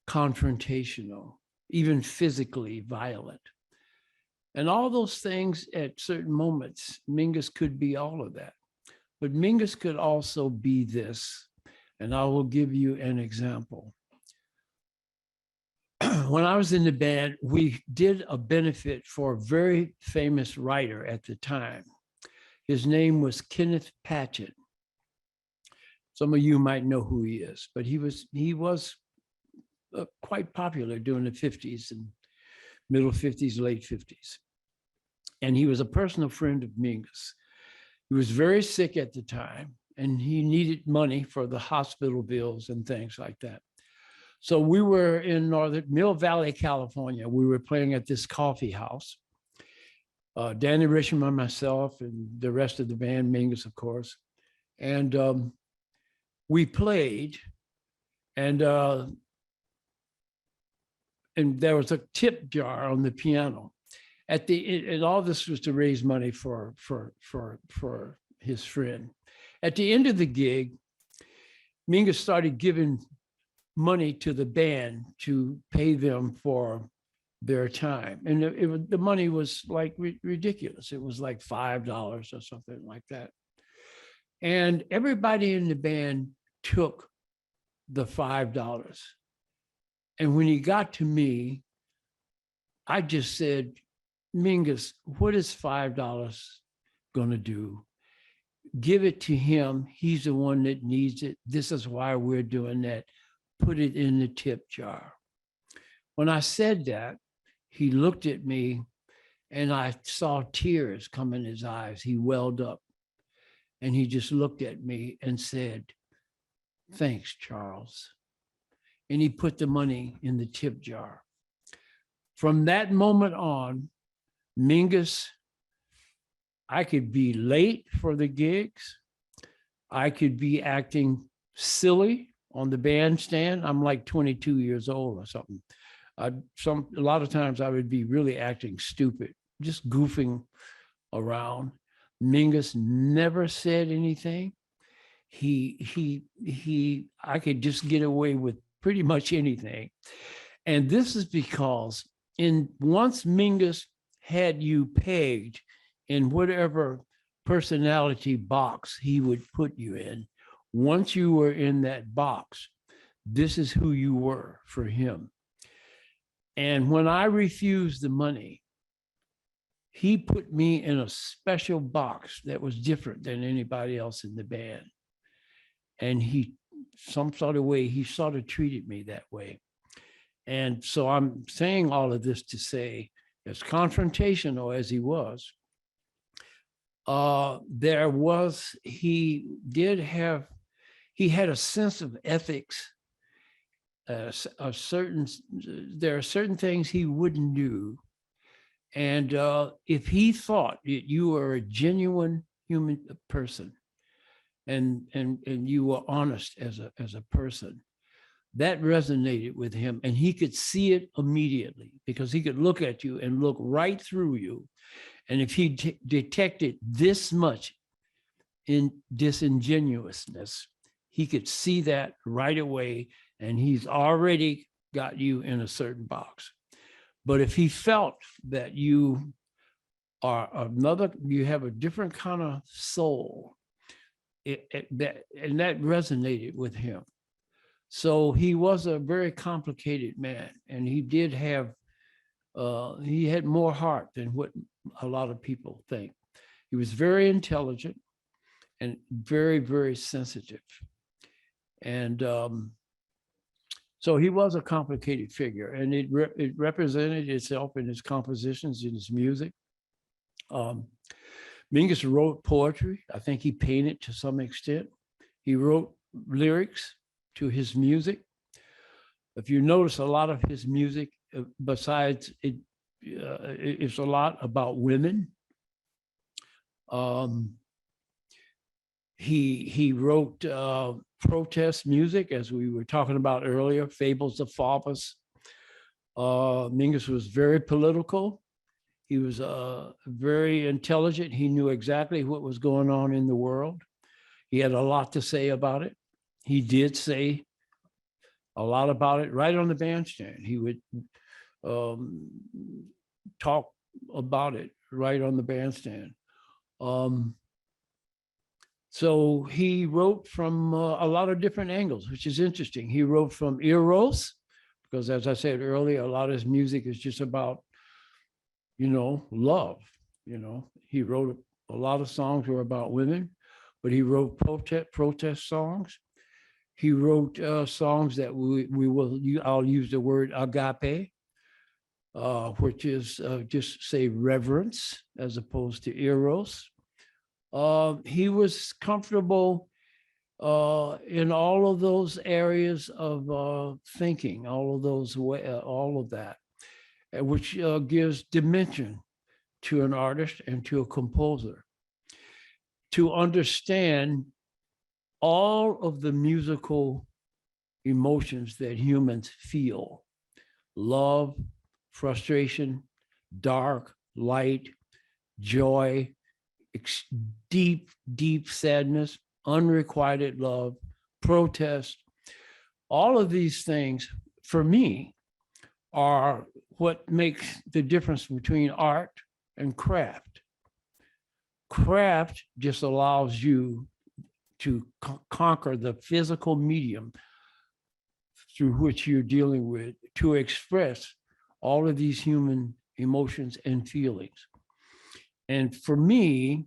confrontational, even physically violent. And all those things at certain moments, Mingus could be all of that. But Mingus could also be this, and I will give you an example. When I was in the band, we did a benefit for a very famous writer at the time. His name was Kenneth Patchett. Some of you might know who he is, but he was quite popular during the 50s and middle 50s, late 50s. And he was a personal friend of Mingus. He was very sick at the time, and he needed money for the hospital bills and things like that. So we were in Mill Valley, California. We were playing at this coffee house. Danny Richmond, myself, and the rest of the band, Mingus, of course. And we played, and there was a tip jar on the piano. And all this was to raise money for his friend. At the end of the gig, Mingus started giving money to the band to pay them for their time. And the money was like ridiculous. It was like $5 or something like that. And everybody in the band took the $5. And when he got to me, I just said, Mingus, what is $5 going to do? Give it to him. He's the one that needs it. This is why we're doing that. Put it in the tip jar. When I said that, he looked at me and I saw tears come in his eyes. He welled up and he just looked at me and said, thanks, Charles. And he put the money in the tip jar. From that moment on, Mingus, I could be late for the gigs. I could be acting silly on the bandstand. I'm like 22 years old or something. A lot of times I would be really acting stupid, just goofing around. Mingus never said anything. I could just get away with pretty much anything. And this is because once Mingus had you pegged in whatever personality box he would put you in, once you were in that box, this is who you were for him. And when I refused the money, he put me in a special box that was different than anybody else in the band. And some sort of way, he sort of treated me that way. And so I'm saying all of this to say, as confrontational as he was, he had a sense of ethics. There are certain things he wouldn't do. And if he thought that you were a genuine human person and you were honest as a person, that resonated with him. And he could see it immediately because he could look at you and look right through you. And if he detected this much in disingenuousness, he could see that right away. And he's already got you in a certain box. But if he felt that you have a different kind of soul, that resonated with him. So he was a very complicated man, and he had more heart than what a lot of people think. He was very intelligent and very, very sensitive. And so he was a complicated figure, and it represented itself in his compositions, in his music. Mingus wrote poetry. I think he painted to some extent. He wrote lyrics to his music. If you notice, a lot of his music, besides it's a lot about women. He wrote protest music, as we were talking about earlier, Fables of Faubus. Mingus was very political. He was very intelligent. He knew exactly what was going on in the world. He had a lot to say about it. He did say a lot about it right on the bandstand. He would talk about it right on the bandstand. So he wrote from a lot of different angles, which is interesting. He wrote from eros, because as I said earlier, a lot of his music is just about, love. He wrote a lot of songs were about women, but he wrote protest songs. He wrote songs that I'll use the word agape, which is just say reverence as opposed to eros. He was comfortable in all of those areas of thinking, all of that, which gives dimension to an artist and to a composer. To understand all of the musical emotions that humans feel: love, frustration, dark, light, joy, deep, deep sadness, unrequited love, protest. All of these things, for me, are what makes the difference between art and craft. Craft just allows you to conquer the physical medium through which you're dealing with, to express all of these human emotions and feelings. And for me,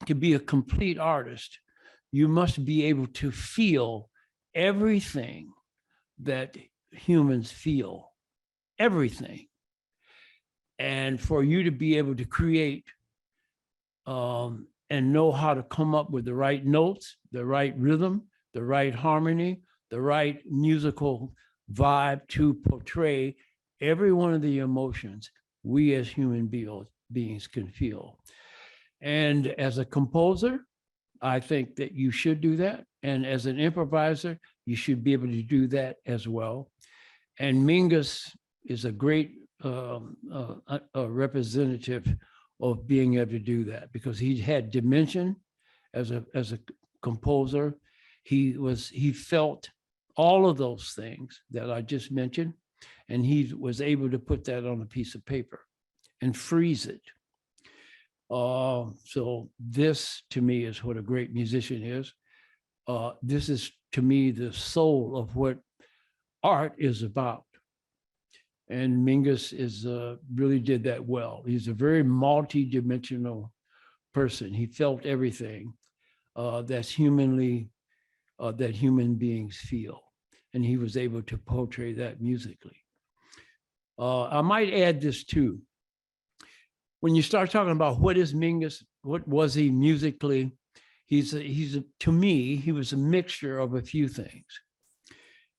to be a complete artist, you must be able to feel everything that humans feel, everything. And for you to be able to create and know how to come up with the right notes, the right rhythm, the right harmony, the right musical vibe to portray every one of the emotions we as human beings can feel. And as a composer, I think that you should do that. And as an improviser, you should be able to do that as well. And Mingus is a great representative of being able to do that, because he had dimension as a composer. He felt all of those things that I just mentioned, and he was able to put that on a piece of paper and freeze it. So this, to me, is what a great musician is. This is, to me, the soul of what art is about. And Mingus really did that well. He's a very multi-dimensional person. He felt everything that human beings feel. And he was able to portray that musically. I might add this too. When you start talking about what is Mingus, what was he musically, to me, he was a mixture of a few things.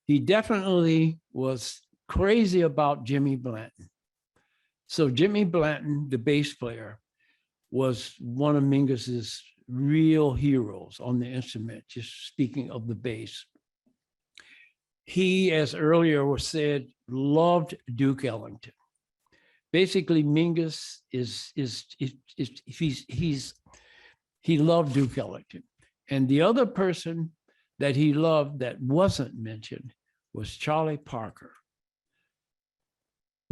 He definitely was crazy about Jimmy Blanton. So Jimmy Blanton, the bass player, was one of Mingus's real heroes on the instrument, just speaking of the bass. He, as earlier was said, loved Duke Ellington. Basically, Mingus he loved Duke Ellington. And the other person that he loved that wasn't mentioned was Charlie Parker.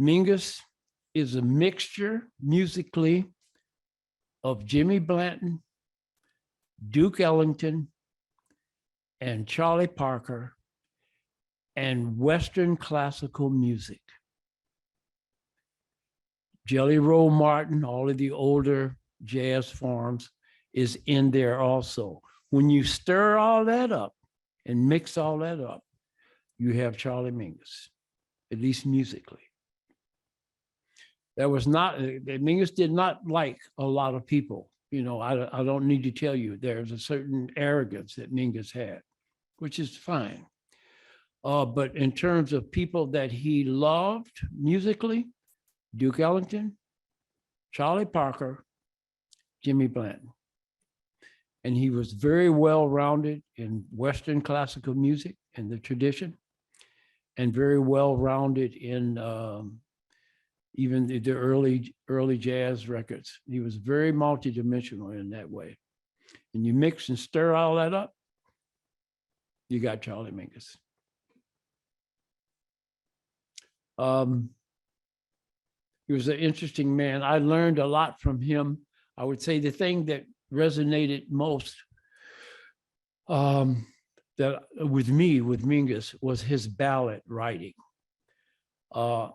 Mingus is a mixture musically of Jimmy Blanton, Duke Ellington, and Charlie Parker, and Western classical music. Jelly Roll Martin, all of the older jazz forms, is in there also. When you stir all that up and mix all that up, you have Charlie Mingus, at least musically. Mingus did not like a lot of people. You know, I don't need to tell you, there's a certain arrogance that Mingus had, which is fine. But in terms of people that he loved musically, Duke Ellington, Charlie Parker, Jimmy Blanton. And he was very well-rounded in Western classical music and the tradition, and very well-rounded in even the early jazz records. He was very multidimensional in that way. And you mix and stir all that up, you got Charlie Mingus. He was an interesting man. I learned a lot from him. I would say the thing that resonated most with Mingus, was his ballad writing. To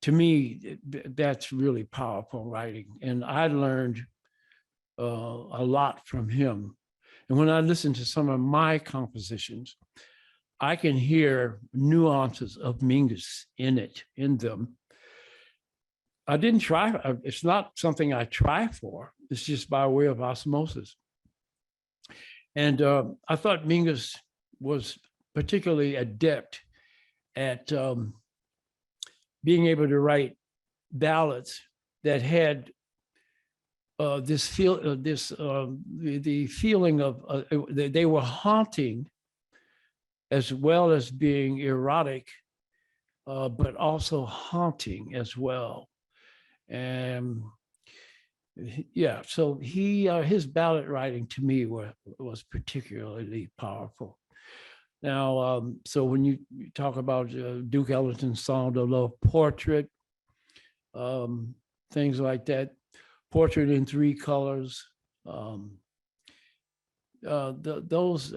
me, that's really powerful writing. And I learned a lot from him. And when I listen to some of my compositions, I can hear nuances of Mingus in them. I didn't try, it's not something I try for, it's just by way of osmosis. And I thought Mingus was particularly adept at being able to write ballads that had the feeling of, they were haunting as well as being erotic, but also haunting as well. And yeah, so his ballad writing to me was particularly powerful. Now, so when you talk about Duke Ellington's Song de Love, Portrait, things like that, Portrait in Three Colors, those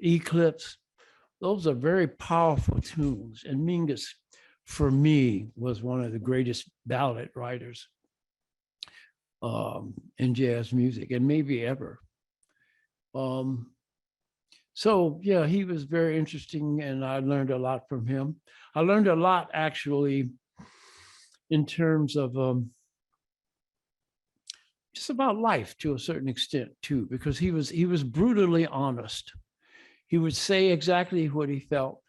Eclipse, those are very powerful tunes. And Mingus, for me, was one of the greatest ballad writers in jazz music, and maybe ever. So yeah, he was very interesting, and I learned a lot from him. I learned a lot actually in terms of just about life to a certain extent too, because he was brutally honest. He would say exactly what he felt.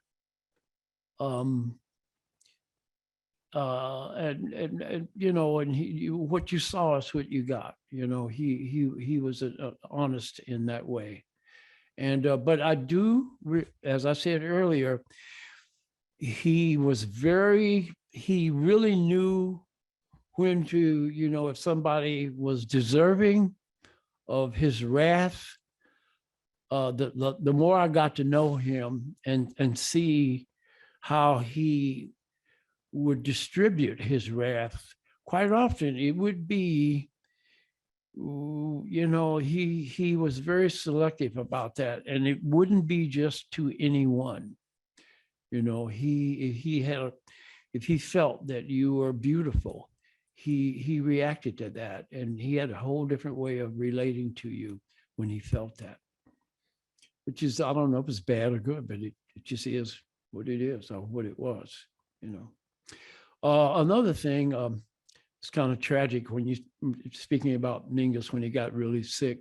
And you know, and what you saw is what you got. You know, he was honest in that way. And but I do, as I said earlier, he really knew when to, you know, if somebody was deserving of his wrath. The more I got to know him and see how he would distribute his wrath, quite often it would be, you know, he was very selective about that, and it wouldn't be just to anyone. You know, he had, if he felt that you were beautiful, he reacted to that, and he had a whole different way of relating to you when he felt that, which is, I don't know if it's bad or good, but it just is what it is, or what it was, you know. Another thing, it's kind of tragic when you speaking about Mingus when he got really sick.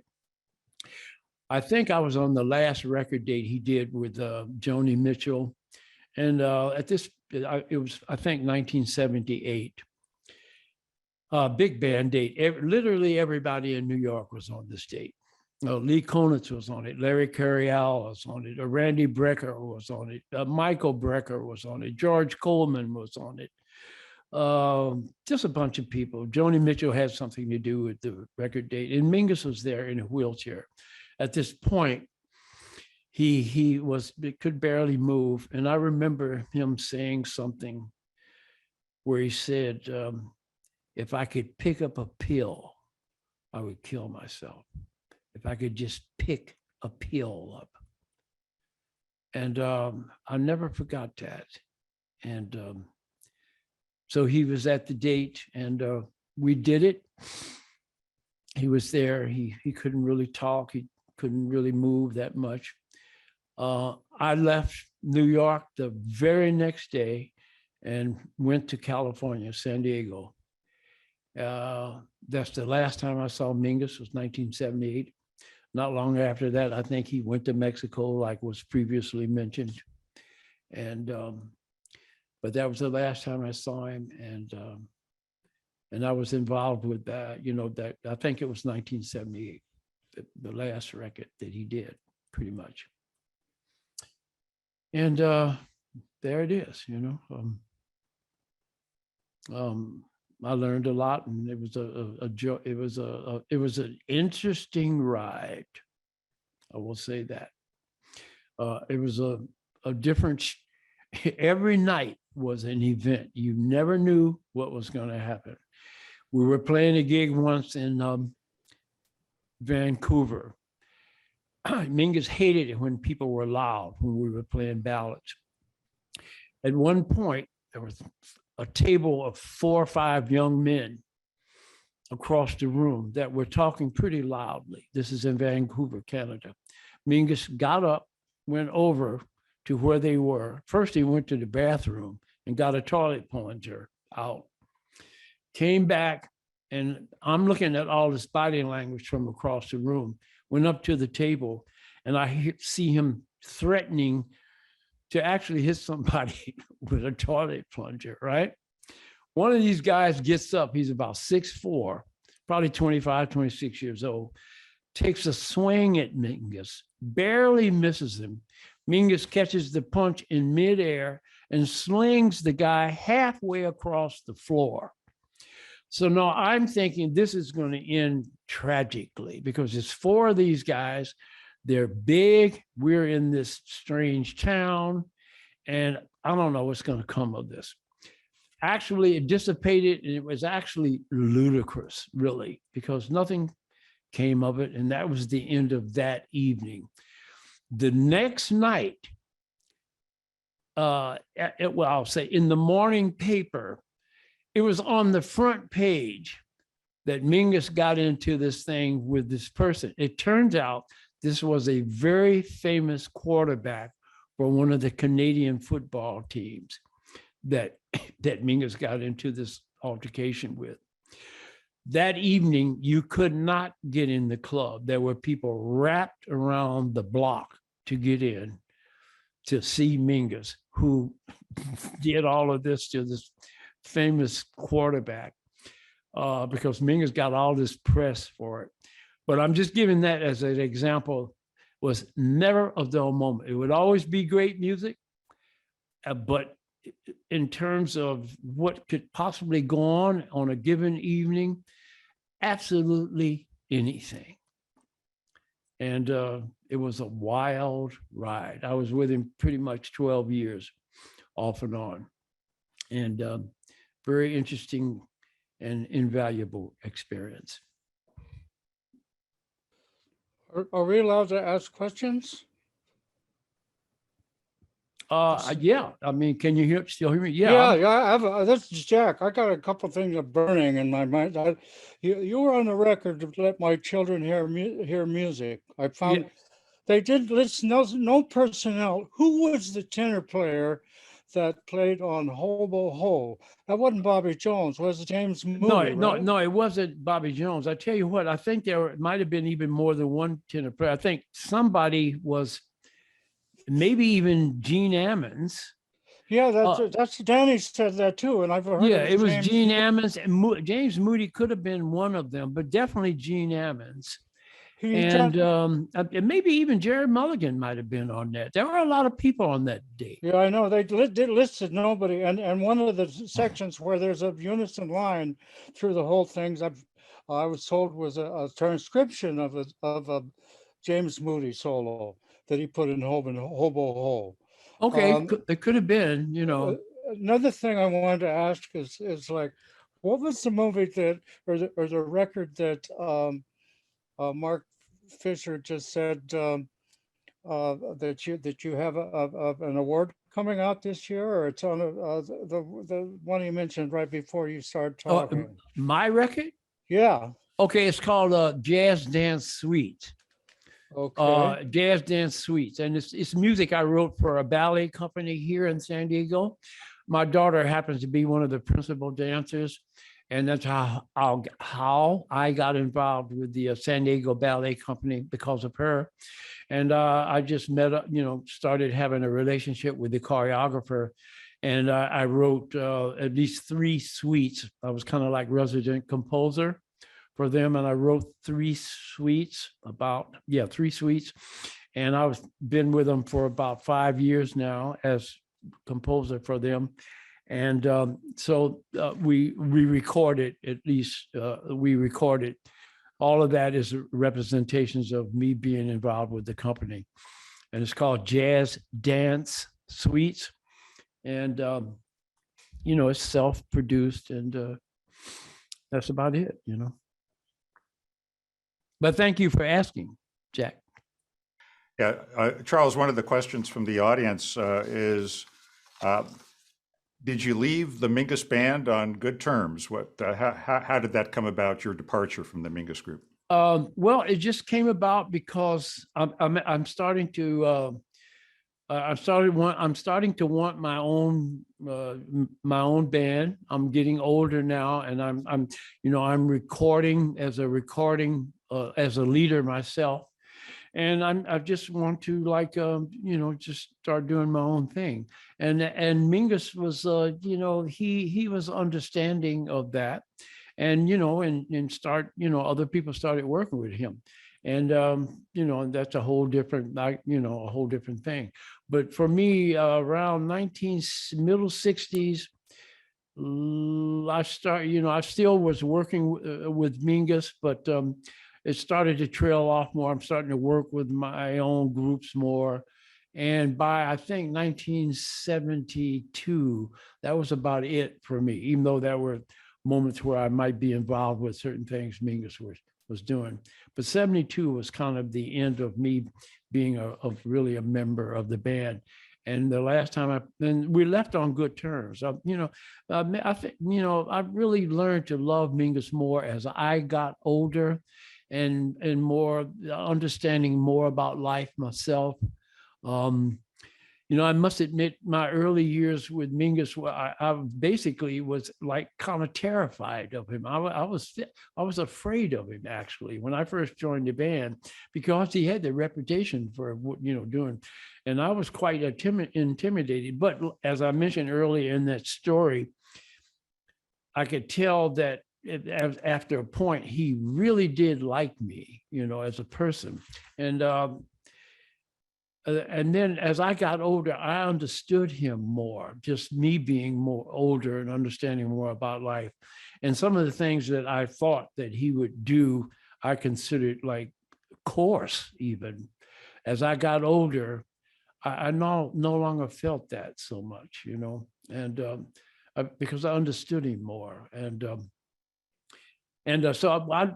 I think I was on the last record date he did with Joni Mitchell, and at this, it was, I think, 1978. Big band date. Literally everybody in New York was on this date. Lee Konitz was on it. Larry Carial was on it. Randy Brecker was on it. Michael Brecker was on it. George Coleman was on it. Just a bunch of people. Joni Mitchell had something to do with the record date, and Mingus was there in a wheelchair. At this point, he could barely move, and I remember him saying something where he said, if I could pick up a pill, I would kill myself. If I could just pick a pill up. And I never forgot that. And so he was at the date, and we did it. He was there. He couldn't really talk. He couldn't really move that much. I left New York the very next day and went to California, San Diego. That's the last time I saw Mingus, was 1978. Not long after that, I think he went to Mexico, like was previously mentioned. And but that was the last time I saw him, and I was involved with that. You know, that I think it was 1978, the last record that he did, pretty much. And there it is. You know, I learned a lot, and it was it was an interesting ride. I will say that. It was a different. Every night was an event. You never knew what was going to happen. We were playing a gig once in Vancouver. Mingus hated it when people were loud when we were playing ballads. At one point, there was a table of 4 or 5 young men across the room that were talking pretty loudly. This is in Vancouver, Canada. Mingus got up, went over to where they were. First, he went to the bathroom and got a toilet plunger out. Came back, and I'm looking at all this body language from across the room. Went up to the table, and I see him threatening to actually hit somebody with a toilet plunger, right? One of these guys gets up, he's about 6'4", probably 25, 26 years old, takes a swing at Mingus, barely misses him. Mingus catches the punch in midair and slings the guy halfway across the floor. So now I'm thinking this is going to end tragically, because it's 4 of these guys. They're big. We're in this strange town, and I don't know what's going to come of this. Actually, it dissipated, and it was actually ludicrous, really, because nothing came of it, and that was the end of that evening. The next night, well, I'll say in the morning paper, it was on the front page that Mingus got into this thing with this person. It turns out this was a very famous quarterback for one of the Canadian football teams that Mingus got into this altercation with. That evening, you could not get in the club. There were people wrapped around the block to get in to see Mingus, who did all of this to this famous quarterback, because Mingus got all this press for it. But I'm just giving that as an example. Was never a dull moment. It would always be great music, but in terms of what could possibly go on a given evening, absolutely anything. And it was a wild ride. I was with him pretty much 12 years off and on, and very interesting and invaluable experience. Are we allowed to ask questions? Yeah, I mean, can you still hear me? Yeah, I'm- I have. This is Jack. I got a couple things are burning in my mind. You were on the record to let my children hear music. I found Yeah. they did listen. No personnel. Who was the tenor player that played on Hobo Ho? That wasn't Bobby Jones. Was it James Moody? No, it wasn't Bobby Jones. I tell you what, I think there might have been even more than one tenor player. I think somebody was, maybe even Gene Ammons. Yeah, that's Danny said that too, and I've heard. Yeah, it was James Gene Ammons, and James Moody could have been one of them, but definitely Gene Ammons. And maybe even Jerry Mulligan might have been on that. There were a lot of people on that date. Yeah, I know they did listed nobody, and one of the sections where there's a unison line through the whole things I was told was a transcription of a James Moody solo that he put in Hobo Ho. Okay, it could have been, Another thing I wanted to ask is like, what was the movie that or the record that Mark Fisher just said that you have an award coming out this year, or it's on the one you mentioned right before you started talking? My record? Yeah. Okay, it's called Jazz Dance Suite. Okay. Jazz Dance Suites, and it's music I wrote for a ballet company here in San Diego. My daughter happens to be one of the principal dancers, and that's how I got involved with the San Diego Ballet Company, because of her. And I just met up, started having a relationship with the choreographer, and I wrote at least 3 suites. I was kind of like resident composer for them, and I wrote 3 suites, 3 suites, and I've been with them for about 5 years now as composer for them. And so we recorded, at least we recorded. All of that is representations of me being involved with the company, and it's called Jazz Dance Suites, and it's self-produced, and that's about it. But thank you for asking, Jack. Yeah, Charles, one of the questions from the audience is, did you leave the Mingus band on good terms? How did that come about, your departure from the Mingus group? Well, it just came about because I'm starting to want my own band. I'm getting older now, and I'm recording as a leader myself, and I just want to just start doing my own thing. And Mingus was he was understanding of that, and other people started working with him, and and that's a whole different thing. But for me, around middle 60s, I still was working with Mingus, but it started to trail off more. I'm starting to work with my own groups more. And by, I think, 1972, that was about it for me, even though there were moments where I might be involved with certain things Mingus was doing. But 72 was kind of the end of me being really a member of the band. And the last time then we left on good terms. I think, I really learned to love Mingus more as I got older and more understanding more about life myself. I must admit, my early years with Mingus, I basically was like kind of terrified of him. I was afraid of him, actually, when I first joined the band, because he had the reputation for doing, and I was quite intimidated. But as I mentioned earlier in that story, I could tell that after a point, he really did like me, as a person. And then as I got older, I understood him more, just me being more older and understanding more about life. And some of the things that I thought that he would do, I considered like coarse even. As I got older, I no longer felt that so much, and because I understood him more. So I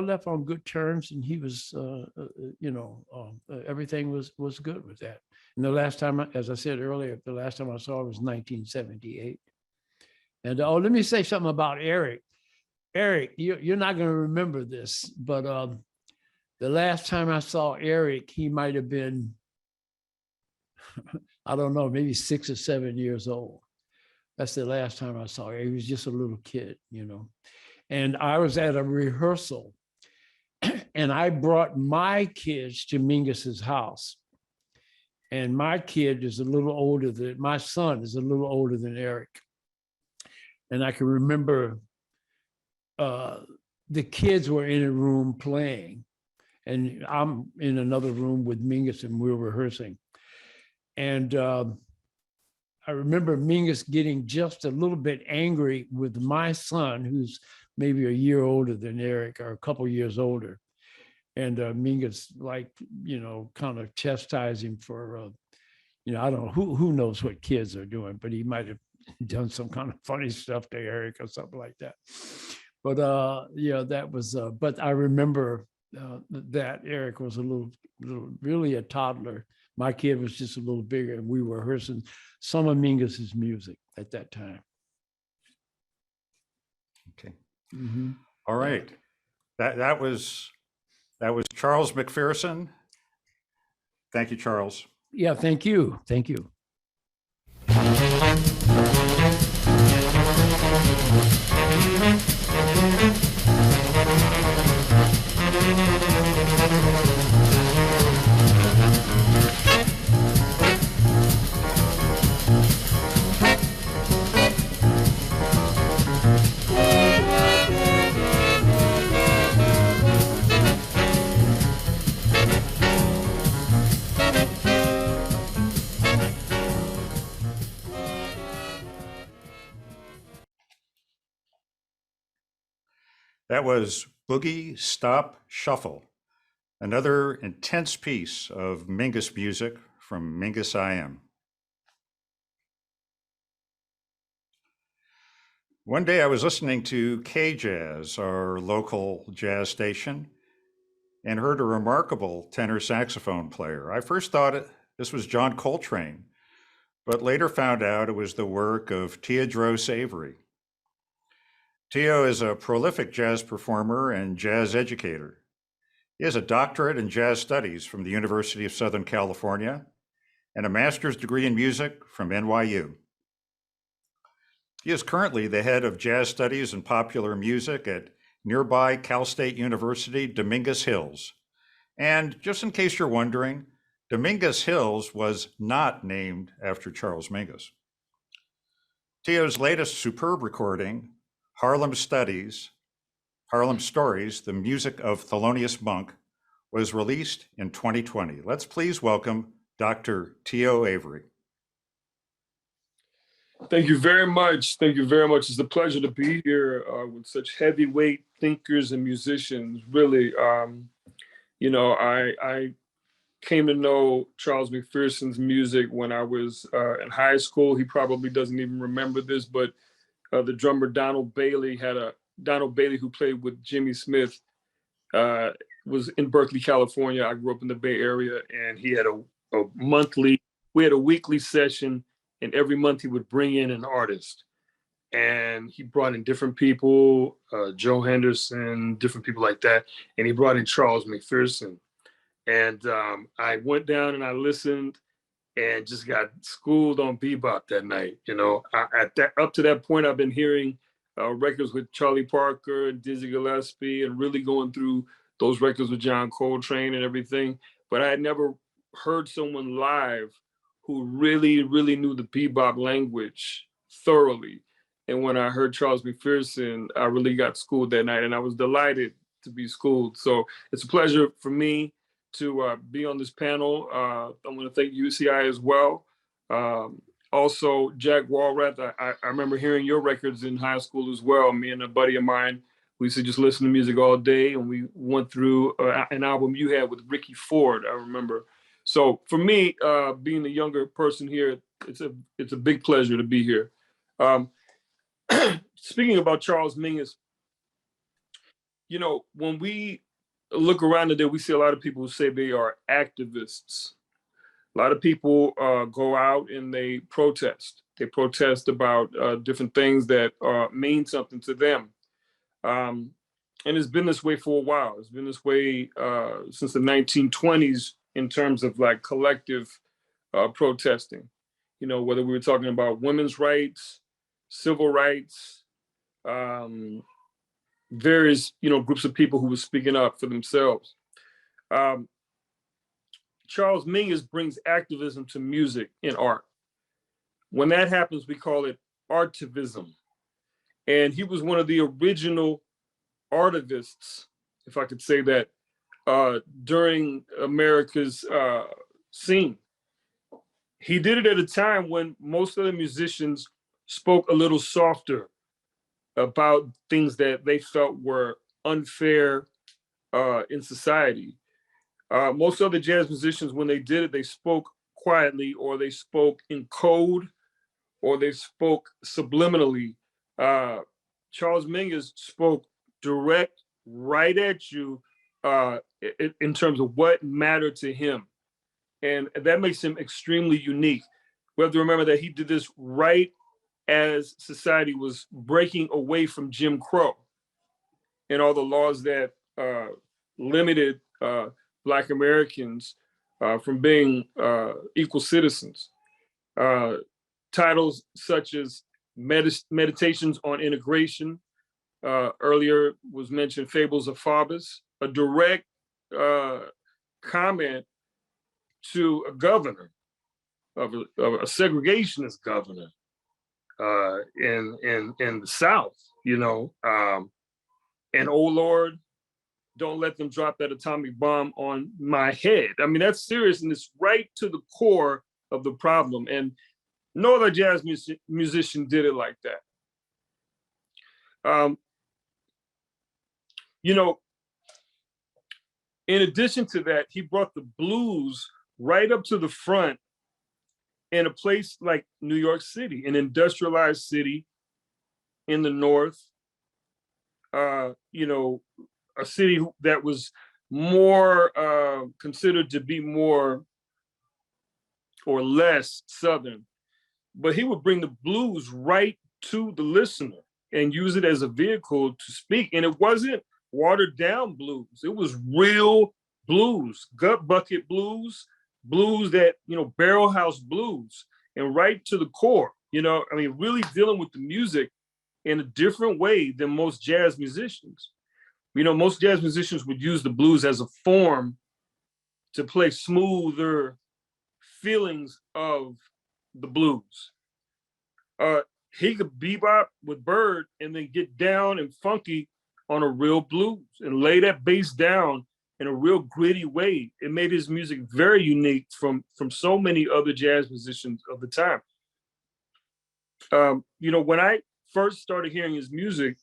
left on good terms, and he was, everything was good with that. And the last time, as I said earlier, the last time I saw him was 1978. And let me say something about Eric. Eric, you're not going to remember this, but the last time I saw Eric, he might have been, I don't know, maybe 6 or 7 years old. That's the last time I saw him. He was just a little kid, And I was at a rehearsal, and I brought my kids to Mingus's house. And my kid is my son is a little older than Eric. And I can remember the kids were in a room playing, and I'm in another room with Mingus, and we were rehearsing. And I remember Mingus getting just a little bit angry with my son, who's maybe a year older than Eric, or a couple years older. And Mingus, kind of chastised him for, I don't know, who knows what kids are doing, but he might have done some kind of funny stuff to Eric or something like that. But that was, but I remember that Eric was really a toddler. My kid was just a little bigger, and we were rehearsing some of Mingus's music at that time. Okay. Mm-hmm. All right. That was Charles McPherson. Thank you, Charles. Yeah, thank you. Thank you. That was Boogie Stop Shuffle, another intense piece of Mingus music from Mingus IM. One day I was listening to K-Jazz, our local jazz station, and heard a remarkable tenor saxophone player. I first thought this was John Coltrane, but later found out it was the work of Teodro Avery. Teo is a prolific jazz performer and jazz educator. He has a doctorate in jazz studies from the University of Southern California and a master's degree in music from NYU. He is currently the head of jazz studies and popular music at nearby Cal State University, Dominguez Hills. And just in case you're wondering, Dominguez Hills was not named after Charles Mingus. Teo's latest superb recording, Harlem Stories, The Music of Thelonious Monk, was released in 2020. Let's please welcome Dr. Teodro Avery. Thank you very much. Thank you very much. It's a pleasure to be here with such heavyweight thinkers and musicians. Really, I came to know Charles McPherson's music when I was in high school. He probably doesn't even remember this, but the drummer Donald Bailey who played with Jimmy Smith, was in Berkeley, California. I grew up in the Bay Area, and he had we had a weekly session, and every month he would bring in an artist. And he brought in different people, Joe Henderson, different people like that. And he brought in Charles McPherson. And I went down and I listened and just got schooled on bebop that night. You know, up to that point, I've been hearing records with Charlie Parker and Dizzy Gillespie and really going through those records with John Coltrane and everything. But I had never heard someone live who really, really knew the bebop language thoroughly. And when I heard Charles McPherson, I really got schooled that night, and I was delighted to be schooled. So it's a pleasure for me to be on this panel. I want to thank UCI as well. Also, Jack Walrath, I remember hearing your records in high school as well. Me and a buddy of mine, we used to just listen to music all day, and we went through an album you had with Ricky Ford, I remember. So for me, being the younger person here, it's a big pleasure to be here. Speaking about Charles Mingus, you know, when we look around today, we see a lot of people who say they are activists. A lot of people go out and they protest. They protest about different things that mean something to them. And it's been this way for a while. It's been this way since the 1920s in terms of like collective protesting. You know, whether we were talking about women's rights, civil rights, various, you know, groups of people who were speaking up for themselves. Charles Mingus brings activism to music and art. When that happens, we call it artivism. And he was one of the original artivists, if I could say that, during America's scene. He did it at a time when most of the musicians spoke a little softer about things that they felt were unfair in society. Most other jazz musicians, when they did it, they spoke quietly, or they spoke in code, or they spoke subliminally. Charles Mingus spoke direct, right at you in terms of what mattered to him. And that makes him extremely unique. We have to remember that he did this right as society was breaking away from Jim Crow and all the laws that limited Black Americans from being equal citizens. Titles such as Meditations on Integration, earlier was mentioned Fables of Faubus, a direct comment to a governor, of a segregationist governor in the South, you know, and oh Lord, don't let them drop that atomic bomb on my head. I mean, that's serious, and it's right to the core of the problem. And no other jazz musician did it like that. You know, in addition to that, he brought the blues right up to the front in a place like New York City, an industrialized city in the North, you know, a city that was more considered to be more or less Southern. But he would bring the blues right to the listener and use it as a vehicle to speak. And it wasn't watered down blues. It was real blues, gut bucket blues, blues that, you know, barrel house blues, and right to the core, you know, I mean, really dealing with the music in a different way than most jazz musicians. You know, most jazz musicians would use the blues as a form to play smoother feelings of the blues. He could bebop with Bird and then get down and funky on a real blues and lay that bass down in a real gritty way. It made his music very unique from so many other jazz musicians of the time. You know, when I first started hearing his music,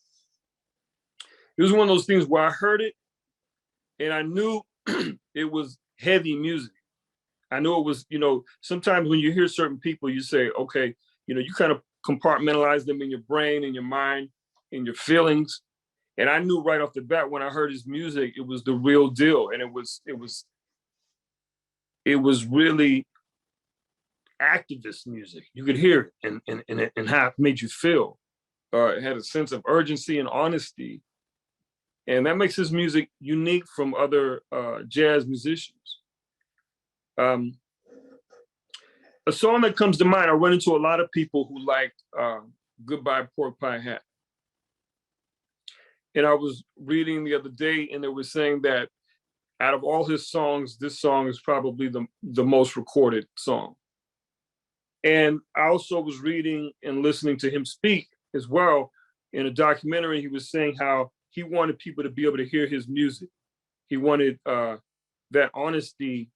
it was one of those things where I heard it and I knew it was heavy music. I knew it was, you know, sometimes when you hear certain people, you say, okay, you know, you kind of compartmentalize them in your brain, in your mind, in your feelings. And I knew right off the bat when I heard his music, it was the real deal. And it was really activist music. You could hear it and how it made you feel. It had a sense of urgency and honesty. And that makes his music unique from other jazz musicians. A song that comes to mind, I run into a lot of people who like Goodbye Pork Pie Hat. And I was reading the other day and they were saying that out of all his songs, this song is probably the most recorded song. And I also was reading and listening to him speak as well. In a documentary, he was saying how he wanted people to be able to hear his music. He wanted that honesty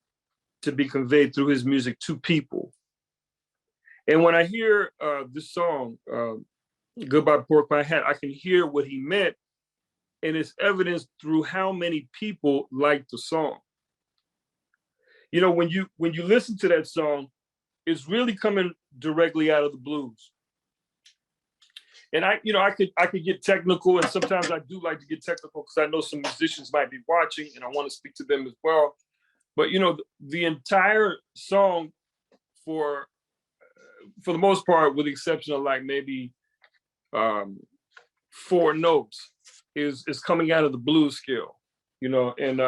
to be conveyed through his music to people. And when I hear this song, Goodbye Pork Pie Hat, I can hear what he meant. And it's evidenced through how many people like the song. You know, when you listen to that song, it's really coming directly out of the blues. And I could get technical, and sometimes I do like to get technical because I know some musicians might be watching and I want to speak to them as well. But you know, the entire song, for the most part, with the exception of like maybe 4 notes, is coming out of the blues scale, you know, and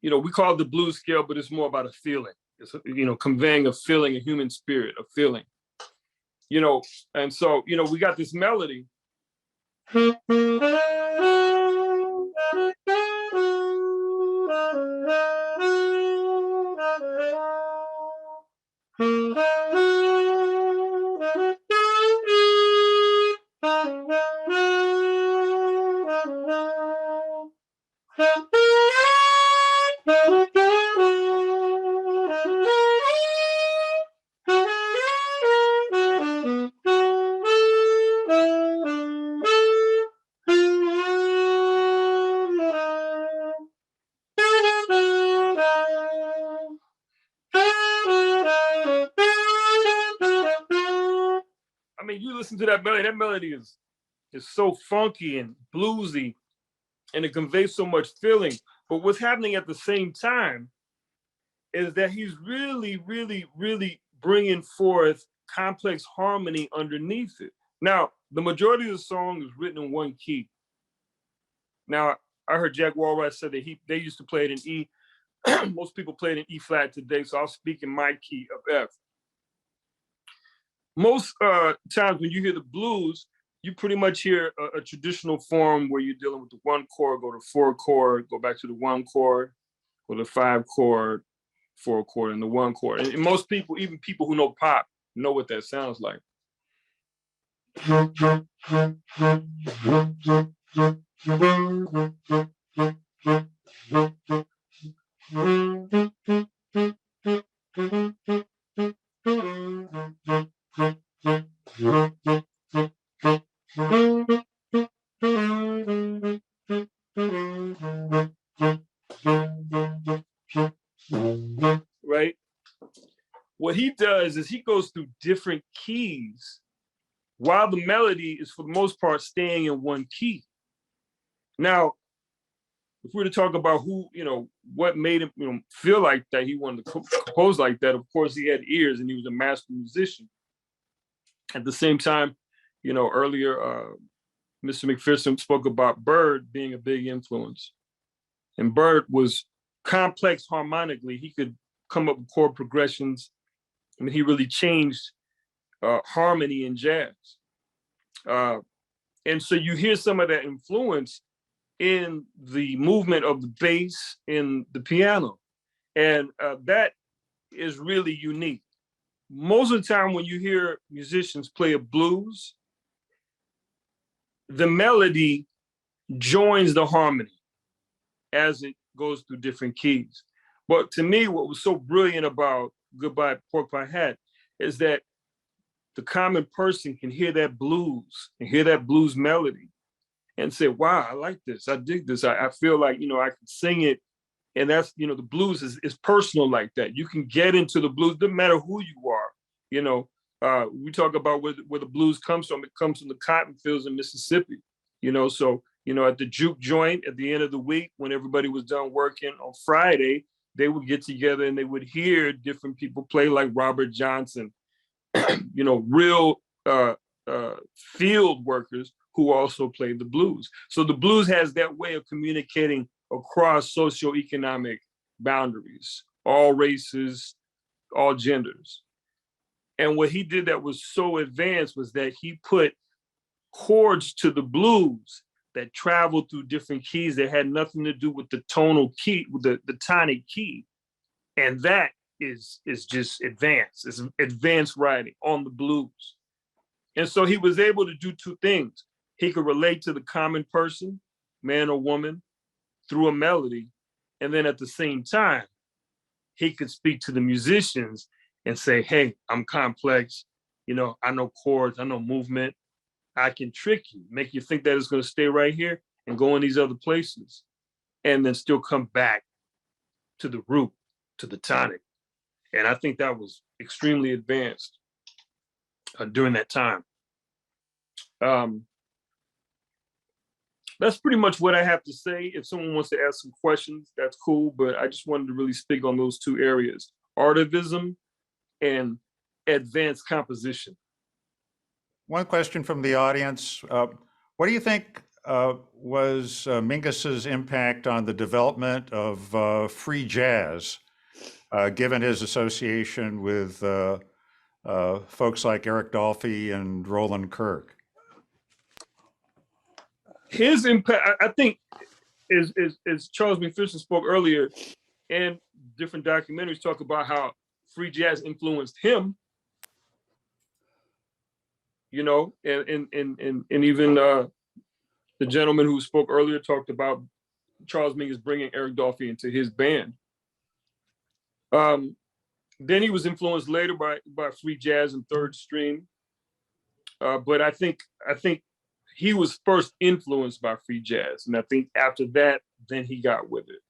you know, we call it the blues scale, but it's more about a feeling. It's, you know, conveying a feeling, a human spirit, a feeling, you know. And so, you know, we got this melody. I mean, you listen to that melody is so funky and bluesy, and it conveys so much feeling. But what's happening at the same time is that he's really, really, really bringing forth complex harmony underneath it. Now, the majority of the song is written in one key. Now, I heard Jack Walrath said that they used to play it in E. Most people play it in E flat today, so I'll speak in my key of F. Most times when you hear the blues, you pretty much hear a traditional form where you're dealing with the 1 chord, go to 4 chord, go back to the 1 chord, go to 5 chord, 4 chord, and the 1 chord. And most people, even people who know pop, know what that sounds like. Right? What he does is he goes through different keys while the melody is for the most part staying in one key. Now, if we were to talk about who, you know, what made him, you know, feel like that he wanted to compose like that, of course he had ears and he was a master musician. At the same time, you know, earlier, Mr. McPherson spoke about Bird being a big influence. And Bird was complex harmonically. He could come up with chord progressions. I mean, he really changed harmony in jazz. And so you hear some of that influence in the movement of the bass in the piano. And that is really unique. Most of the time when you hear musicians play a blues, the melody joins the harmony as it goes through different keys. But to me, what was so brilliant about Goodbye Pork Pie Hat is that the common person can hear that blues and hear that blues melody and say, wow, I like this, I dig this. I feel like, you know, I can sing it. And that's, you know, the blues is personal like that. You can get into the blues, no matter who you are. You know, we talk about where the blues comes from. It comes from the cotton fields in Mississippi, you know, so You know, at the juke joint at the end of the week, when everybody was done working on Friday, they would get together and they would hear different people play, like Robert Johnson, you know, real field workers who also played the blues. So the blues has that way of communicating across socioeconomic boundaries, all races, all genders. And what he did that was so advanced was that he put chords to the blues that traveled through different keys that had nothing to do with the tonal key, with the tonic key. And that is just advanced. It's advanced writing on the blues. And so he was able to do two things. He could relate to the common person, man or woman, through a melody. And then at the same time, he could speak to the musicians and say, hey, I'm complex. You know, I know chords, I know movement. I can trick you, make you think that it's going to stay right here and go in these other places, and then still come back to the root, to the tonic. And I think that was extremely advanced during that time. That's pretty much what I have to say. If someone wants to ask some questions, that's cool. But I just wanted to really speak on those two areas, artivism and advanced composition. One question from the audience. What do you think was Mingus's impact on the development of free jazz, given his association with folks like Eric Dolphy and Roland Kirk? His impact, I think, is Charles McPherson spoke earlier, and different documentaries talk about how free jazz influenced him. You know, and even the gentleman who spoke earlier talked about Charles Mingus bringing Eric Dolphy into his band. Then he was influenced later by free jazz and third stream. But I think he was first influenced by free jazz. And I think after that, then he got with it.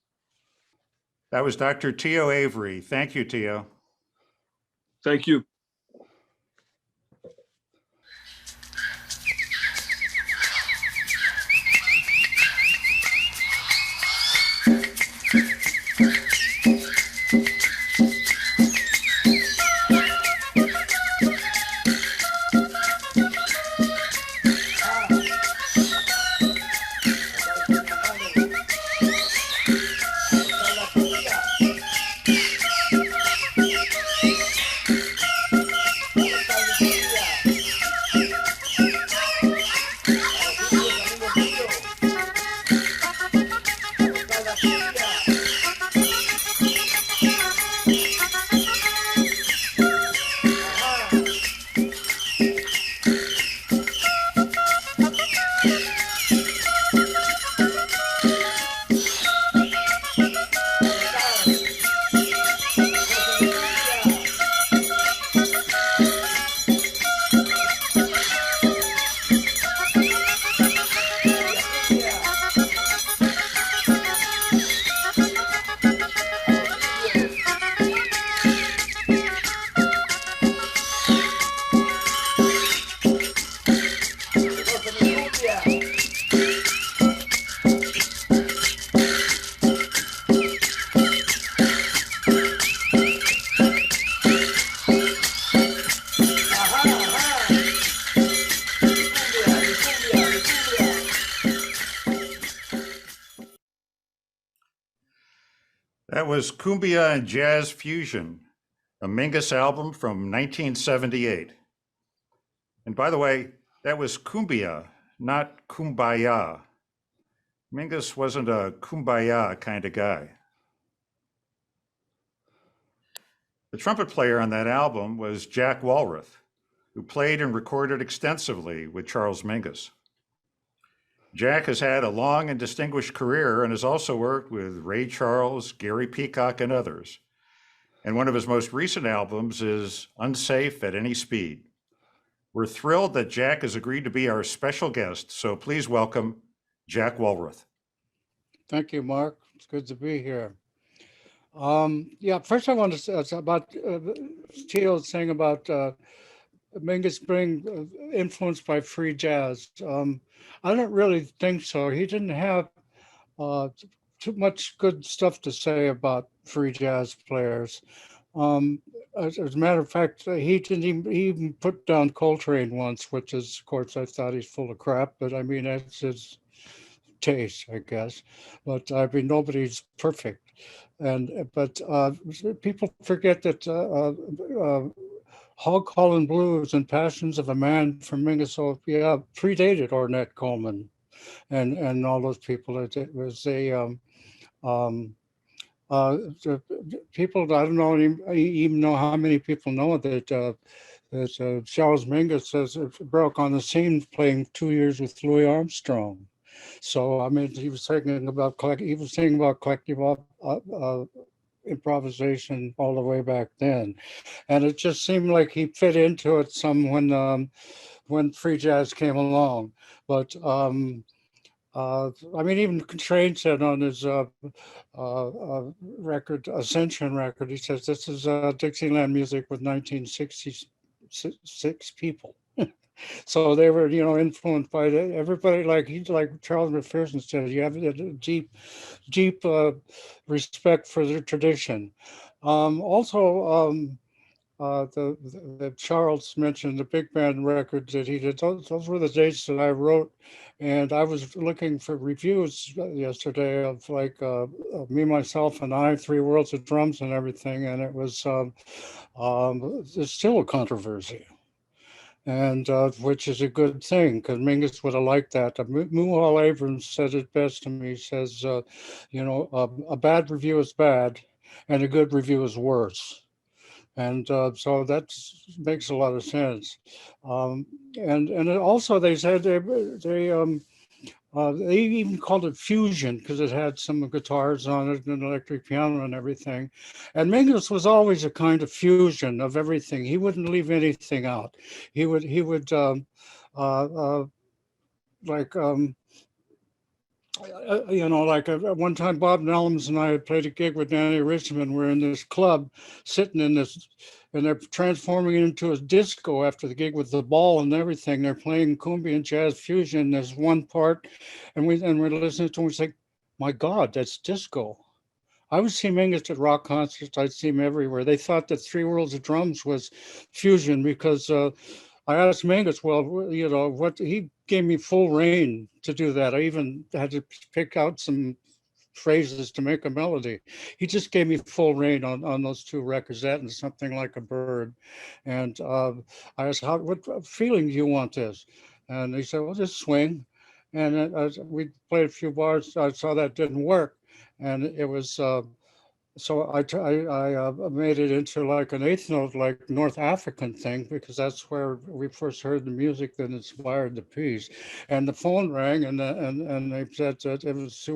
That was Dr. Teodro Avery. Thank you, Teo. Thank you. That was Cumbia and Jazz Fusion, a Mingus album from 1978. And by the way, that was cumbia, not kumbaya. Mingus wasn't a kumbaya kind of guy. The trumpet player on that album was Jack Walrath, who played and recorded extensively with Charles Mingus. Jack has had a long and distinguished career and has also worked with Ray Charles, Gary Peacock, and others. And one of his most recent albums is Unsafe at Any Speed. We're thrilled that Jack has agreed to be our special guest, so please welcome Jack Walrath. Thank you, Mark. It's good to be here. Yeah, first I want to say about Teo saying about Mingus being influenced by free jazz. I don't really think so. He didn't have too much good stuff to say about free jazz players. As a matter of fact, he even put down Coltrane once, which is, of course, I thought he's full of crap, but I mean, that's his taste, I guess. But I mean, nobody's perfect. But people forget that Hog Callin' Blues and Passions of a Man from Minnesota, yeah, predated Ornette Coleman and all those people. It was the people, I don't know even know how many people know that Charles Mingus says broke on the scene playing 2 years with Louis Armstrong. So I mean, he was singing about collective improvisation all the way back then, and it just seemed like he fit into it some when free jazz came along. But I mean, even Coltrane said on his record, Ascension record, he says this is Dixieland music with 1966 people. So they were, influenced by everybody. Like Charles McPherson said, you have a deep respect for their tradition. Also, the Charles mentioned the big band records that he did. Those were the dates that I wrote, and I was looking for reviews yesterday of like of Me, Myself, and I, Three Worlds of Drums and everything, and it was there's still a controversy, and which is a good thing because Mingus would have liked that. Muhal Abrams said it best to me. He says, a bad review is bad, and a good review is worse. And so that makes a lot of sense. And also they said they even called it fusion because it had some guitars on it and electric piano and everything. And Mingus was always a kind of fusion of everything. He wouldn't leave anything out. He would like one time Bob Nellums and I had played a gig with Danny Richmond. We're in this club sitting in this, and they're transforming it into a disco after the gig with the ball and everything. They're playing cumbia and jazz fusion. There's one part, and we're listening to him. We say, my God, that's disco. I would see Mingus at rock concerts. I'd see him everywhere. They thought that Three Worlds of Drums was fusion because I asked Mingus, well, what he gave me full rein to do that. I even had to pick out some phrases to make a melody. He just gave me full rein on those two records, that and Something Like a Bird. And I asked, what feeling do you want this? And he said, well, just swing. And we played a few bars. I saw that didn't work. And it was, so I made it into like an eighth note, like North African thing, because that's where we first heard the music that inspired the piece. And the phone rang, and they said that it was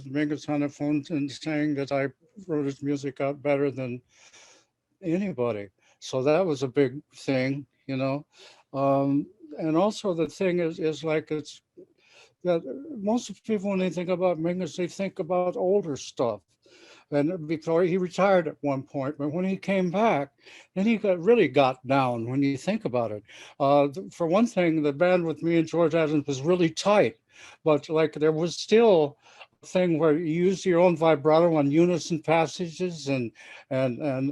Mingus on the phone and saying that I wrote his music out better than anybody. So that was a big thing, And also the thing is like it's that most people when they think about Mingus, they think about older stuff. And before he retired at one point, but when he came back, then he really got down when you think about it. For one thing, the band with me and George Adams was really tight, but like there was still a thing where you use your own vibrato on unison passages and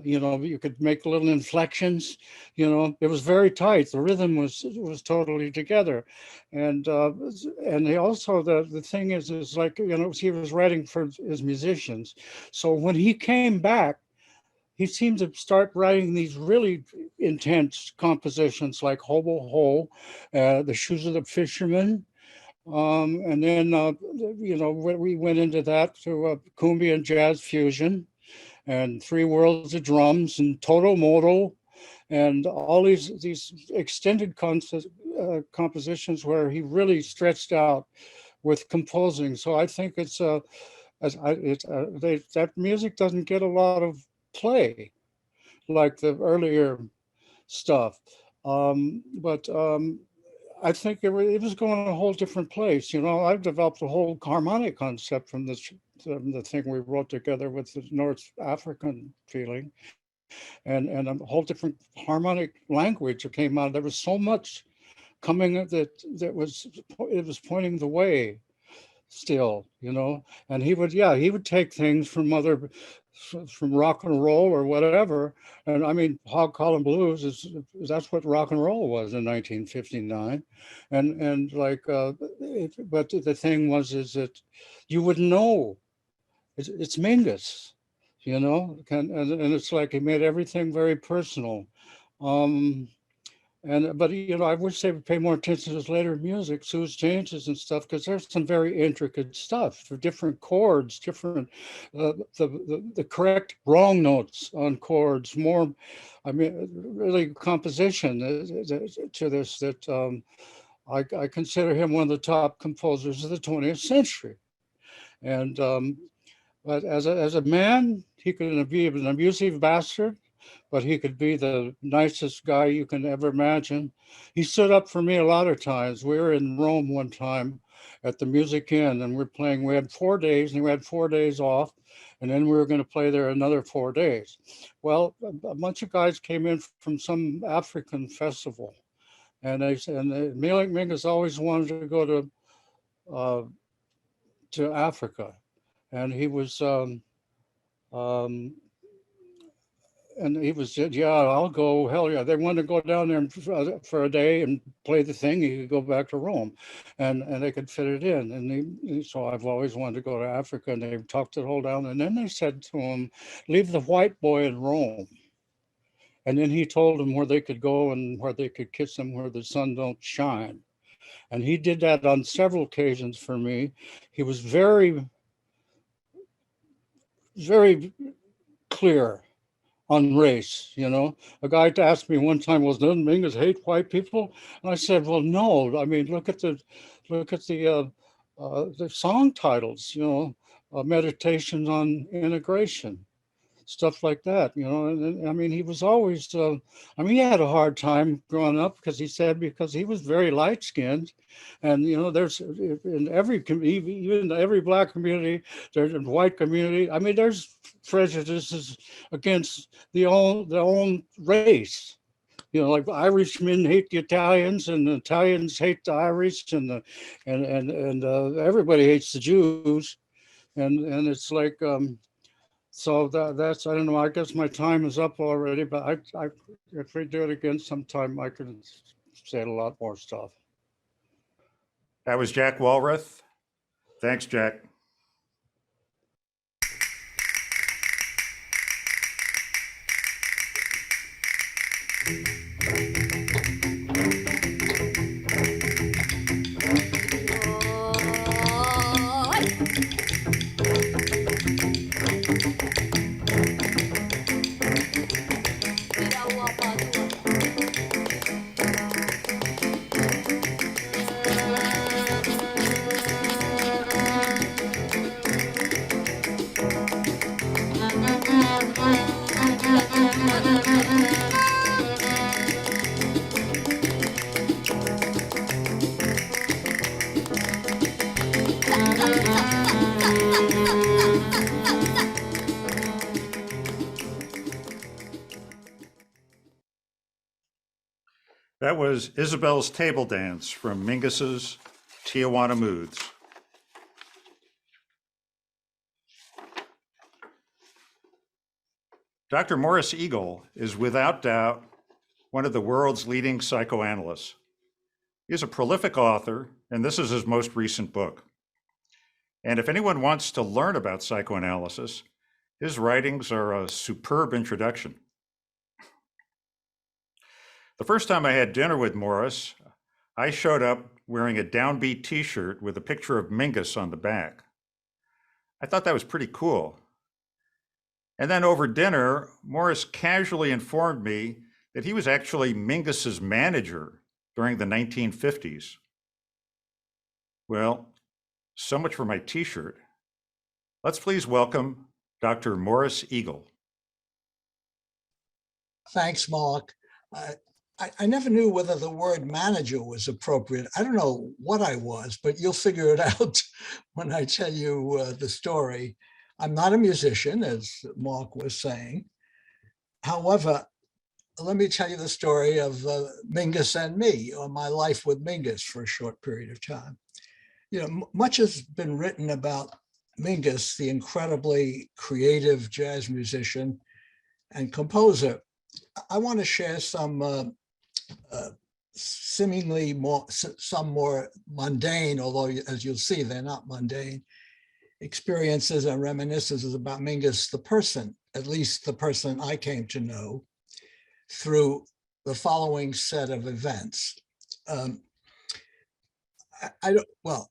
you could make little inflections. It was very tight. The rhythm was totally together, and they also the thing is like he was writing for his musicians. So when he came back, he seemed to start writing these really intense compositions like Hobo Ho, The Shoes of the Fisherman. And then, we went into that to cumbia and jazz fusion and Three Worlds of Drums and Toto Moto and all these extended compositions where he really stretched out with composing. So I think that music doesn't get a lot of play like the earlier stuff. But I think it was going a whole different place. I've developed a whole harmonic concept from the thing we wrote together with the North African feeling. and a whole different harmonic language that came out. There was so much coming that was pointing the way still, you know. And he would take things from rock and roll or whatever. And I mean, hog call blues that's what rock and roll was in 1959. And like, but the thing is that you would know it's Mingus, you know, and it's like he made everything very personal. But you know, I wish they would pay more attention to his later music, Sue's changes and stuff, because there's some very intricate stuff for different chords, different the correct wrong notes on chords. More, I mean, really composition to this that I consider him one of the top composers of the 20th century. And but as a man, he could be an abusive bastard, but he could be the nicest guy you can ever imagine. He stood up for me a lot of times. We were in Rome one time at the Music Inn, and we had 4 days, and we had 4 days off, and then we were going to play there another 4 days. Well, a bunch of guys came in from some African festival, and Eric Mingus always wanted to go to Africa, and he was and he was said, yeah, I'll go. Hell yeah. They wanted to go down there for a day and play the thing. He could go back to Rome and they could fit it in. And so I've always wanted to go to Africa, and they talked it all down. And then they said to him, leave the white boy in Rome. And then he told them where they could go and where they could kiss him where the sun don't shine. And he did that on several occasions for me. He was very, very clear on race, you know. A guy asked me one time, well, doesn't Mingus hate white people? And I said, well, no. I mean, look at the song titles, you know, Meditations on Integration, stuff like that, you know. And I mean, he was always, I mean, he had a hard time growing up because he was very light skinned. And, you know, there's in even every Black community, there's a white community. I mean, there's prejudices against the own race. You know, like Irishmen hate the Italians, and the Italians hate the Irish, and everybody hates the Jews. And it's like, so that's, I don't know, I guess my time is up already, but if we do it again sometime, I can say a lot more stuff. That was Jack Walrath. Thanks, Jack. That was Isabel's Table Dance from Mingus's Tijuana Moods. Dr. Maurice Eagle is without doubt one of the world's leading psychoanalysts. He's a prolific author, and this is his most recent book. And if anyone wants to learn about psychoanalysis, his writings are a superb introduction. The first time I had dinner with Maurice, I showed up wearing a downbeat t-shirt with a picture of Mingus on the back. I thought that was pretty cool. And then over dinner, Maurice casually informed me that he was actually Mingus's manager during the 1950s. Well, so much for my t-shirt. Let's please welcome Dr. Maurice Eagle. Thanks, Mark. I never knew whether the word manager was appropriate. I don't know what I was, but you'll figure it out when I tell you the story. I'm not a musician, as Mark was saying. However, let me tell you the story of Mingus and me, or my life with Mingus for a short period of time. You know, much has been written about Mingus, the incredibly creative jazz musician and composer. I want to share some seemingly some more mundane, although as you'll see, they're not mundane, experiences and reminiscences about Mingus, the person, at least the person I came to know through the following set of events. I don't, well,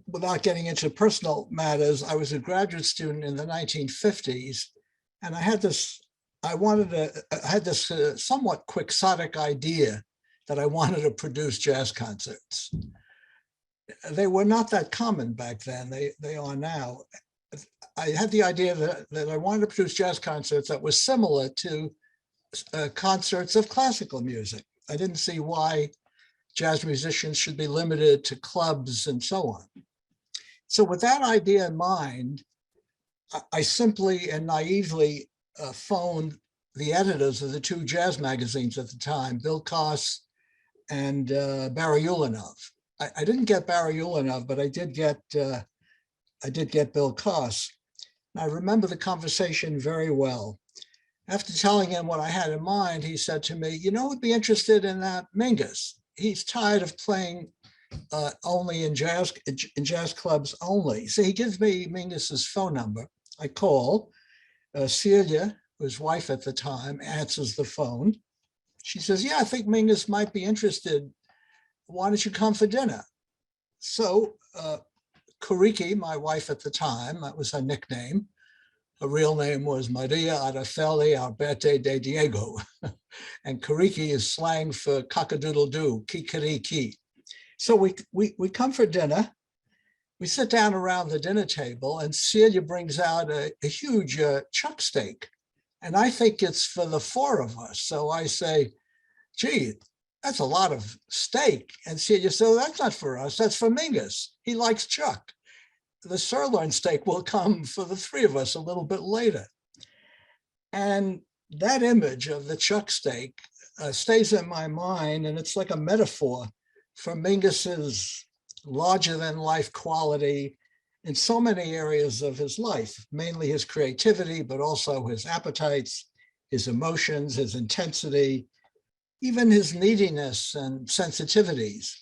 without getting into personal matters, I was a graduate student in the 1950s, and I had this somewhat quixotic idea that I wanted to produce jazz concerts. They were not that common back then, they are now. I had the idea that I wanted to produce jazz concerts that were similar to concerts of classical music. I didn't see why jazz musicians should be limited to clubs and so on. So with that idea in mind, I simply and naively phoned the editors of the two jazz magazines at the time, Bill Koss and Barry Ulanov. I didn't get Barry Ulanov, but I did get Bill Koss. And I remember the conversation very well. After telling him what I had in mind, he said to me, you know, who'd be interested in that? Mingus. He's tired of playing only in jazz clubs only. So he gives me Mingus's phone number. I call. Celia, his wife at the time, answers the phone. She says, yeah, I think Mingus might be interested. Why don't you come for dinner? So Kuriki, my wife at the time, that was her nickname. Her real name was Maria Araceli Alberte de Diego. And Kuriki is slang for cock-a-doodle-doo, kikariki. So we come for dinner. We sit down around the dinner table, and Celia brings out a huge chuck steak. And I think it's for the four of us. So I say, gee, that's a lot of steak. And Celia says, so that's not for us, that's for Mingus. He likes chuck. The sirloin steak will come for the three of us a little bit later. And that image of the chuck steak stays in my mind, and it's like a metaphor for Mingus's larger than life quality in so many areas of his life, mainly his creativity, but also his appetites, his emotions, his intensity, even his neediness and sensitivities.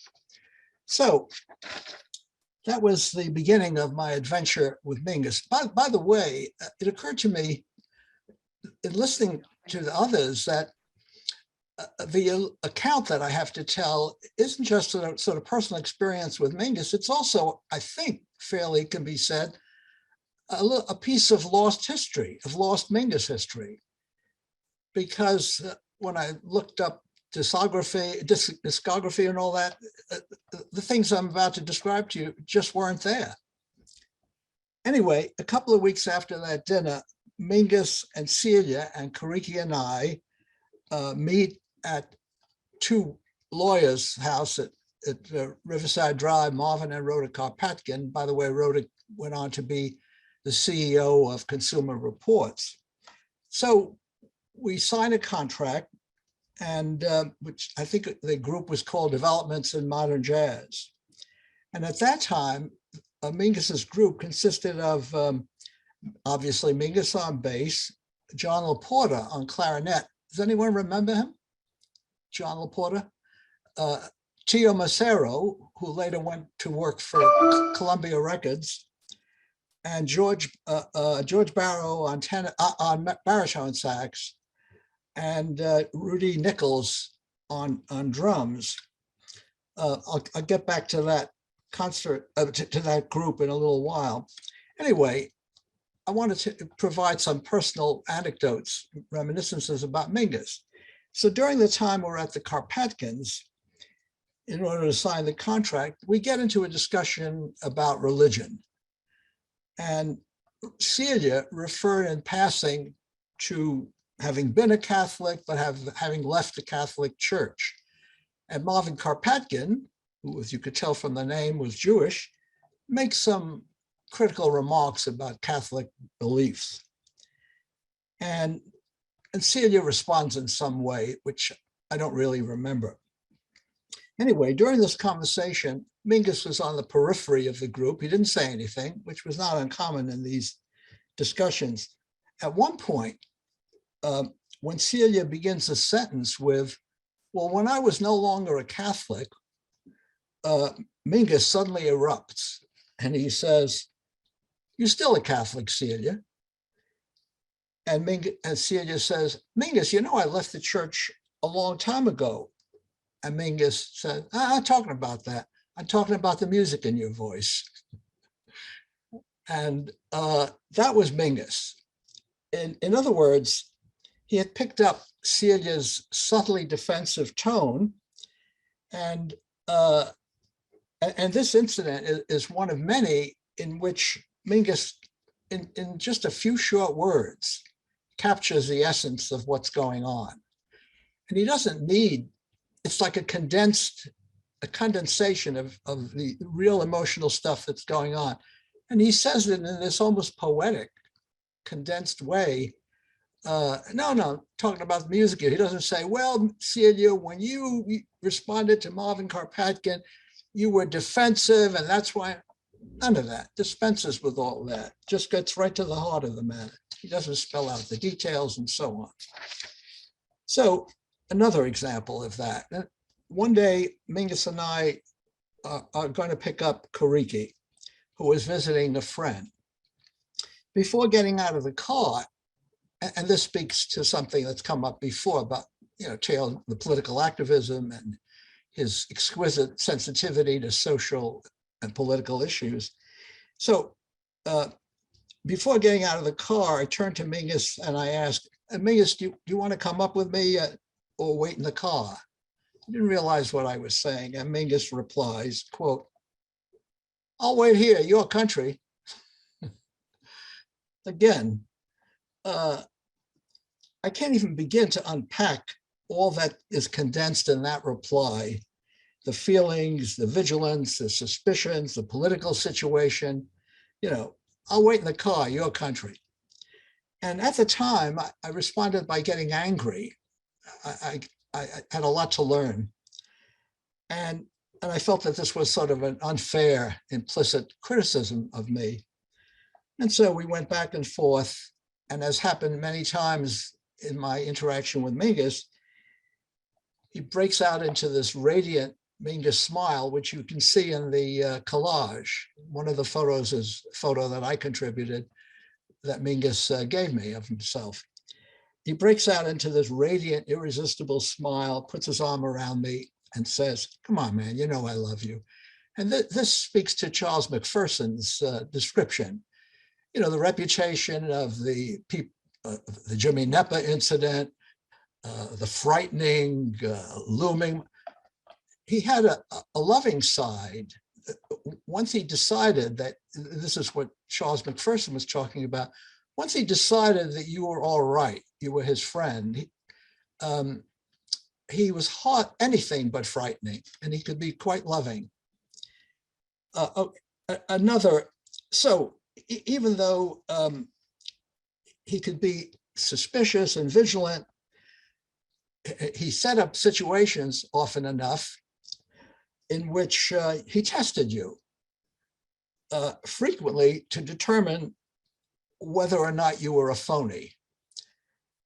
So that was the beginning of my adventure with Mingus. By the way, it occurred to me in listening to the others that the account that I have to tell isn't just a sort of personal experience with Mingus. It's also, I think, fairly can be said, a piece of lost history, of lost Mingus history. Because when I looked up discography and all that, the things I'm about to describe to you just weren't there. Anyway, a couple of weeks after that dinner, Mingus and Celia and Kuriki and I meet at two lawyers' house at Riverside Drive. Marvin and Rhoda Karpatkin. By the way, Rhoda went on to be the CEO of Consumer Reports. So we signed a contract, and which I think the group was called Developments in Modern Jazz. And at that time, Mingus's group consisted of obviously Mingus on bass, John LaPorta on clarinet. Does anyone remember him? John LaPorta? Tio Macero, who later went to work for Columbia Records, and George Barrow on baritone sax, and Rudy Nichols on drums. I'll get back to that concert, to that group in a little while. Anyway, I wanted to provide some personal anecdotes, reminiscences about Mingus. So during the time we're at the Karpatkins, in order to sign the contract, we get into a discussion about religion. And Celia referred in passing to having been a Catholic, but having left the Catholic Church. And Marvin Karpatkin, who, as you could tell from the name, was Jewish, makes some critical remarks about Catholic beliefs. And and Celia responds in some way, which I don't really remember. Anyway, during this conversation, Mingus was on the periphery of the group. He didn't say anything, which was not uncommon in these discussions. At one point, when Celia begins a sentence with, well, when I was no longer a Catholic, Mingus suddenly erupts and he says, "You're still a Catholic, Celia." And Celia says, "Mingus, you know, I left the church a long time ago." And Mingus said, "I'm not talking about that. I'm talking about the music in your voice." And that was Mingus. In other words, he had picked up Celia's subtly defensive tone. And this incident is one of many in which Mingus, in just a few short words, captures the essence of what's going on. And he doesn't need, it's like a condensation of the real emotional stuff that's going on. And he says it in this almost poetic, condensed way. No, talking about the music here. He doesn't say, "Well, Celia, when you responded to Marvin Karpatkin, you were defensive, and that's why." None of that. Dispenses with all that. Just gets right to the heart of the matter. He doesn't spell out the details and so on. So another example of that. One day, Mingus and I are going to pick up Kariki, who was visiting a friend. Before getting out of the car, and this speaks to something that's come up before about, the political activism and his exquisite sensitivity to social and political issues. So before getting out of the car, I turned to Mingus and I asked, "Mingus, do you want to come up with me or wait in the car?" I didn't realize what I was saying. And Mingus replies, quote, "I'll wait here, your country." Again, I can't even begin to unpack all that is condensed in that reply. The feelings, the vigilance, the suspicions, the political situation, "I'll wait in the car, your country." And at the time, I responded by getting angry. I had a lot to learn. And I felt that this was sort of an unfair, implicit criticism of me. And so we went back and forth. And as happened many times in my interaction with Mingus, he breaks out into this radiant Mingus smile, which you can see in the collage. One of the photos is a photo that I contributed that Mingus gave me of himself. He breaks out into this radiant, irresistible smile, puts his arm around me and says, "Come on, man, you know I love you." And this speaks to Charles McPherson's description. The reputation of the Jimmy Nepa incident, the frightening, looming. He had a loving side. Once he decided that, this is what Charles McPherson was talking about, once he decided that you were all right, you were his friend, he was anything but frightening, and he could be quite loving. So even though he could be suspicious and vigilant, he set up situations often enough in which he tested you frequently to determine whether or not you were a phony.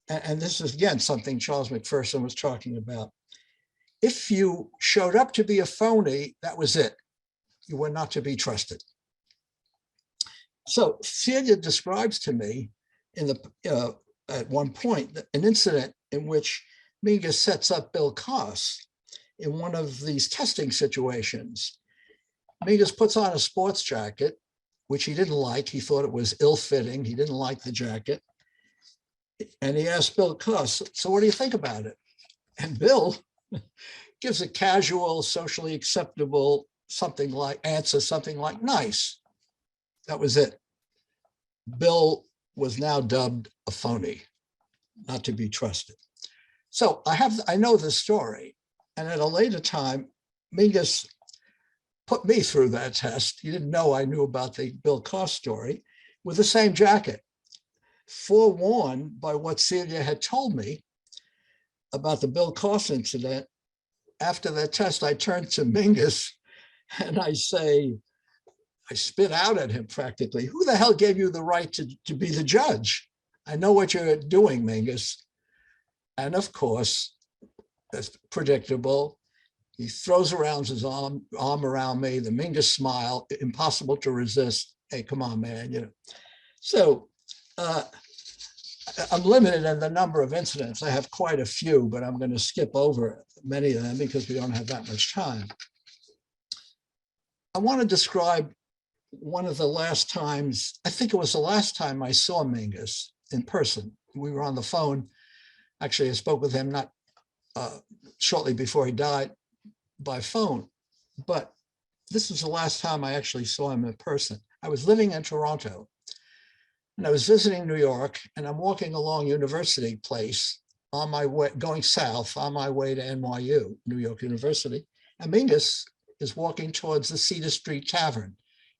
And this is, again, something Charles McPherson was talking about. If you showed up to be a phony, that was it. You were not to be trusted. So Celia describes to me at one point an incident in which Mingus sets up Bill Koss in one of these testing situations. Mingus puts on a sports jacket, which he didn't like. He thought it was ill-fitting. He didn't like the jacket. And he asked Bill Koss, "So what do you think about it?" And Bill gives a casual, socially acceptable answer something like "nice." That was it. Bill was now dubbed a phony, not to be trusted. So I know this story. And at a later time, Mingus put me through that test. He didn't know I knew about the Bill Koss story with the same jacket. forewarned by what Celia had told me about the Bill Coss incident, after that test, I turned to Mingus and I spit out at him practically, who the hell gave you the right to be the judge? I know what you're doing, Mingus. And of course, as predictable, he throws around his arm around me, the Mingus smile, impossible to resist. Hey, come on, man, you know. So I'm limited in the number of incidents. I have quite a few, but I'm going to skip over many of them because we don't have that much time. I want to describe one of the last times, I think it was the last time I saw Mingus in person. We were on the phone. Actually, I spoke with him not shortly before he died by phone, but this was the last time I actually saw him in person. I was living in Toronto and I was visiting New York, and I'm walking along University Place on my way, going south on my way to NYU, New York University. And Mingus is walking towards the Cedar Street Tavern.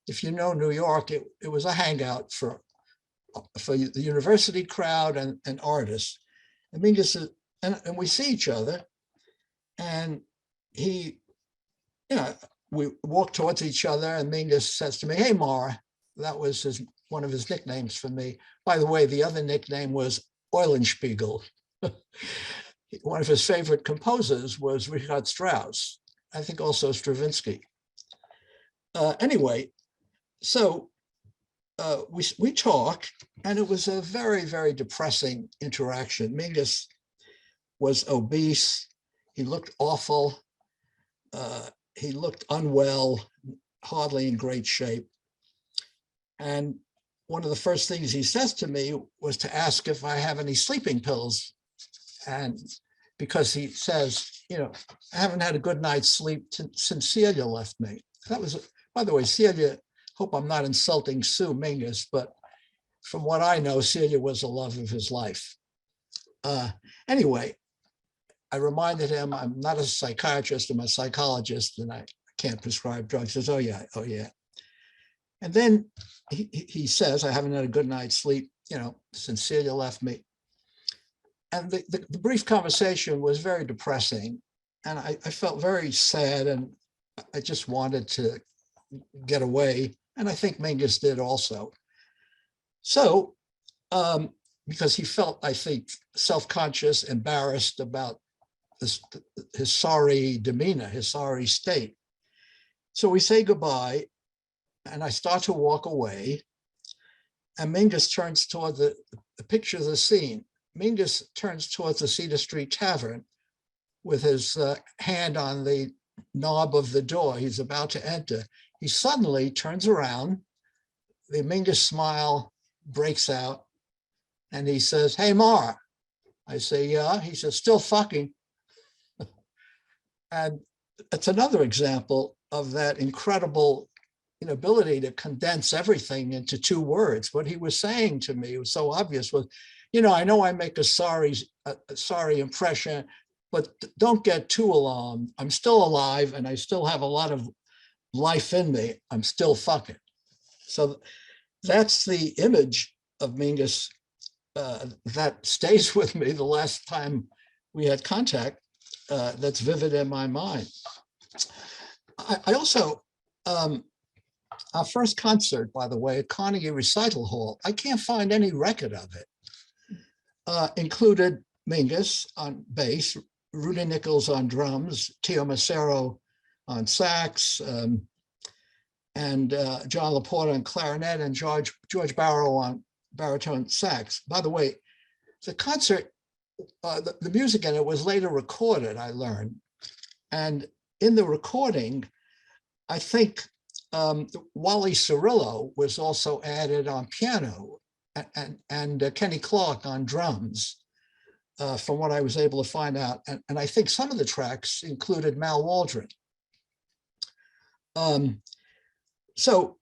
If you know New York, it was a hangout for the university crowd and artists. And Mingus is, and we see each other, and he, you know, we walk towards each other, and Mingus says to me, "Hey, Mara." That was one of his nicknames for me. By the way, the other nickname was Eulenspiegel. One of his favorite composers was Richard Strauss, I think also Stravinsky. Anyway, so we talk, and it was a very, very depressing interaction. Mingus was obese. He looked awful. He looked unwell, hardly in great shape. And one of the first things he says to me was to ask if I have any sleeping pills. And because he says, you know, I haven't had a good night's sleep since Celia left me. That was, by the way, Celia, hope I'm not insulting Sue Mingus, but from what I know, Celia was the love of his life. Anyway, I reminded him I'm not a psychiatrist, I'm a psychologist, and I can't prescribe drugs. He says, oh yeah. And then he says, I haven't had a good night's sleep, you know, since Celia left me. And the brief conversation was very depressing. And I felt very sad, and I just wanted to get away. And I think Mingus did also. So, because he felt, I think, self-conscious, embarrassed about his sorry demeanor, his sorry state. So we say goodbye, and I start to walk away, and Mingus turns toward the picture of the scene. Mingus turns towards the Cedar Street Tavern with his hand on the knob of the door. He's about to enter. He suddenly turns around, the Mingus smile breaks out, and he says, "Hey, Mara." I say, "Yeah." He says, "Still fucking." And it's another example of that incredible inability to condense everything into 2 words. What he was saying to me was so obvious was, you know I make a sorry impression, but don't get too alarmed. I'm still alive and I still have a lot of life in me. I'm still fucking. So that's the image of Mingus that stays with me the last time we had contact, that's vivid in my mind. I also, our first concert, by the way, at Carnegie Recital Hall, I can't find any record of it, included Mingus on bass, Rudy Nichols on drums, Tio Macero on sax, and John Laporta on clarinet, and George Barrow on baritone sax. By the way, the concert, the music in it was later recorded, I learned. And in the recording, I think Wally Cirillo was also added on piano, and Kenny Clark on drums, from what I was able to find out. And I think some of the tracks included Mal Waldron. So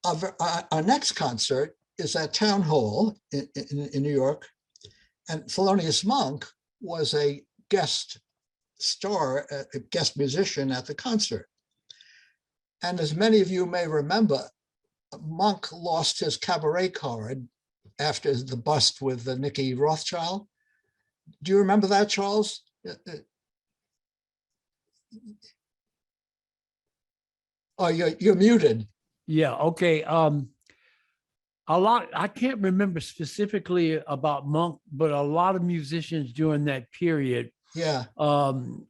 our next concert is at Town Hall in New York, and Thelonious Monk was a guest star, a guest musician at the concert. And as many of you may remember, Monk lost his cabaret card after the bust with Nicky Rothschild. Do you remember that, Charles? Oh, you're muted. Yeah, okay. A lot, I can't remember specifically about Monk, but a lot of musicians during that period, Yeah,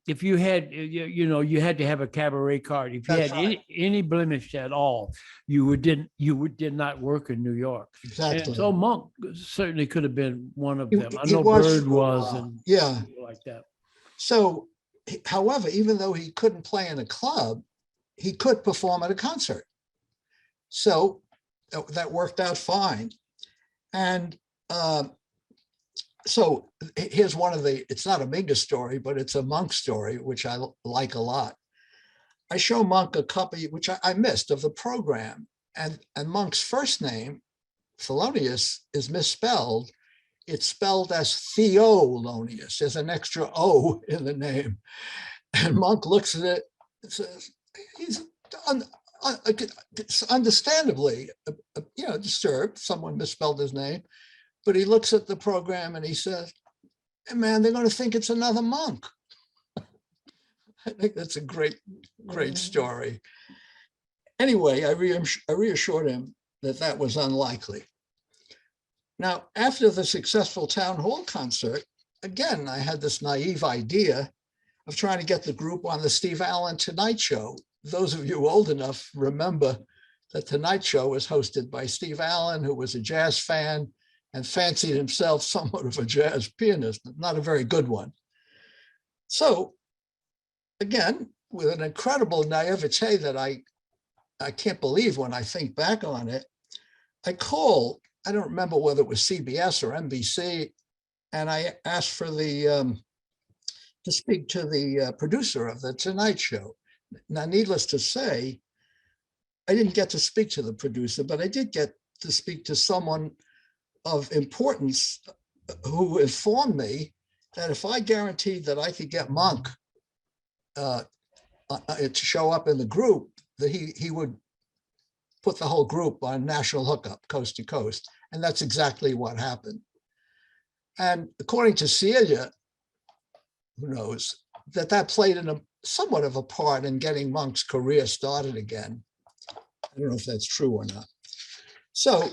if you had, you had to have a cabaret card. If you That's had right. any blemish at all, did not work in New York. exactly. And so Monk certainly could have been one of He- them. I he know was Bird for a was, while. and Yeah. people like that. So, however, even though he couldn't play in a club, he could perform at a concert. So that worked out fine. And so here's one of it's not a Mingus story, but it's a Monk story, which I like a lot. I show Monk a copy, which I missed, of the program. And Monk's first name, Thelonious, is misspelled. It's spelled as Theolonius. There's an extra O in the name. And Monk looks at it and says, he's understandably, disturbed. Someone misspelled his name. But he looks at the program and he says, hey, man, they're going to think it's another Monk. I think that's a great story. Anyway, I reassured him that that was unlikely. Now, after the successful town hall concert, again, I had this naive idea of trying to get the group on the Steve Allen Tonight Show. Those of you old enough remember the Tonight Show was hosted by Steve Allen, who was a jazz fan and fancied himself somewhat of a jazz pianist, not a very good one. So again, with an incredible naivete that I can't believe when I think back on it, I called, I don't remember whether it was CBS or NBC, and I asked for to speak to the producer of the Tonight Show. Now, needless to say, I didn't get to speak to the producer, but I did get to speak to someone of importance who informed me that if I guaranteed that I could get Monk to show up in the group, that he would put the whole group on national hookup, coast to coast. And that's exactly what happened. And according to Celia, who knows, that played in somewhat of a part in getting Monk's career started again. I don't know if that's true or not. So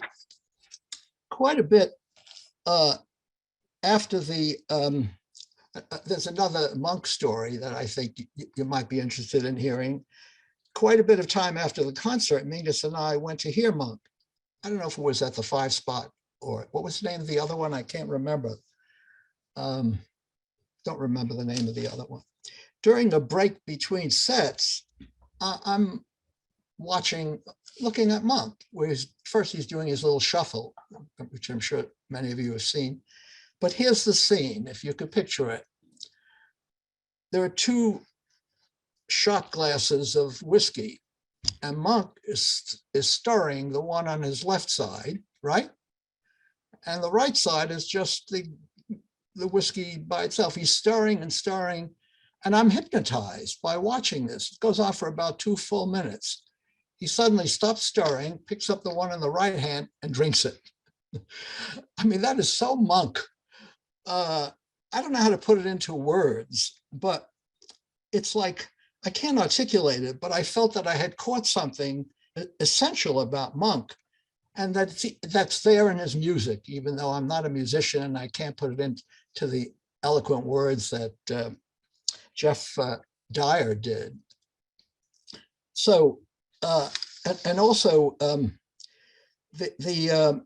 quite a bit after there's another Monk story that I think you might be interested in hearing. Quite a bit of time after the concert, Mingus and I went to hear Monk. I don't know if it was at the 5 Spot or what was the name of the other one? I can't remember. Don't remember the name of the other one. During a break between sets, I'm looking at Monk, where first he's doing his little shuffle, which I'm sure many of you have seen. But here's the scene, if you could picture it. There are 2 shot glasses of whiskey, and Monk is stirring the one on his left side, right? And the right side is just the whiskey by itself. He's stirring and stirring, and I'm hypnotized by watching this. It goes on for about 2 full minutes. He suddenly stops stirring, picks up the one in the right hand and drinks it. I mean, that is so Monk. I don't know how to put it into words, but it's like, I can't articulate it, but I felt that I had caught something essential about Monk, and that's there in his music, even though I'm not a musician and I can't put it into the eloquent words that Geoff Dyer did. So, and also the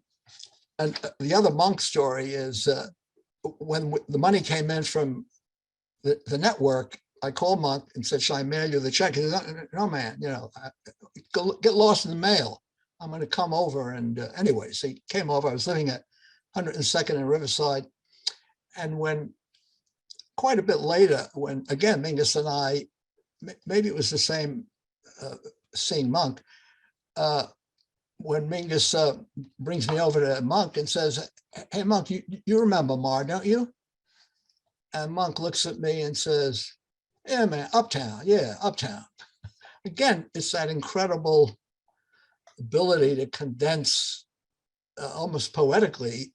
other Monk story is when the money came in from the network, I called Monk and said, should I mail you the check? He said, no, man, get lost in the mail. I'm going to come over. And anyway, so he came over. I was living at 102nd and Riverside. And when quite a bit later, when again, Mingus and I, maybe it was the same seeing Monk, when Mingus brings me over to Monk and says, hey, Monk, you remember Mar, don't you? And Monk looks at me and says, yeah, man, Uptown. Yeah, Uptown. Again, it's that incredible ability to condense almost poetically,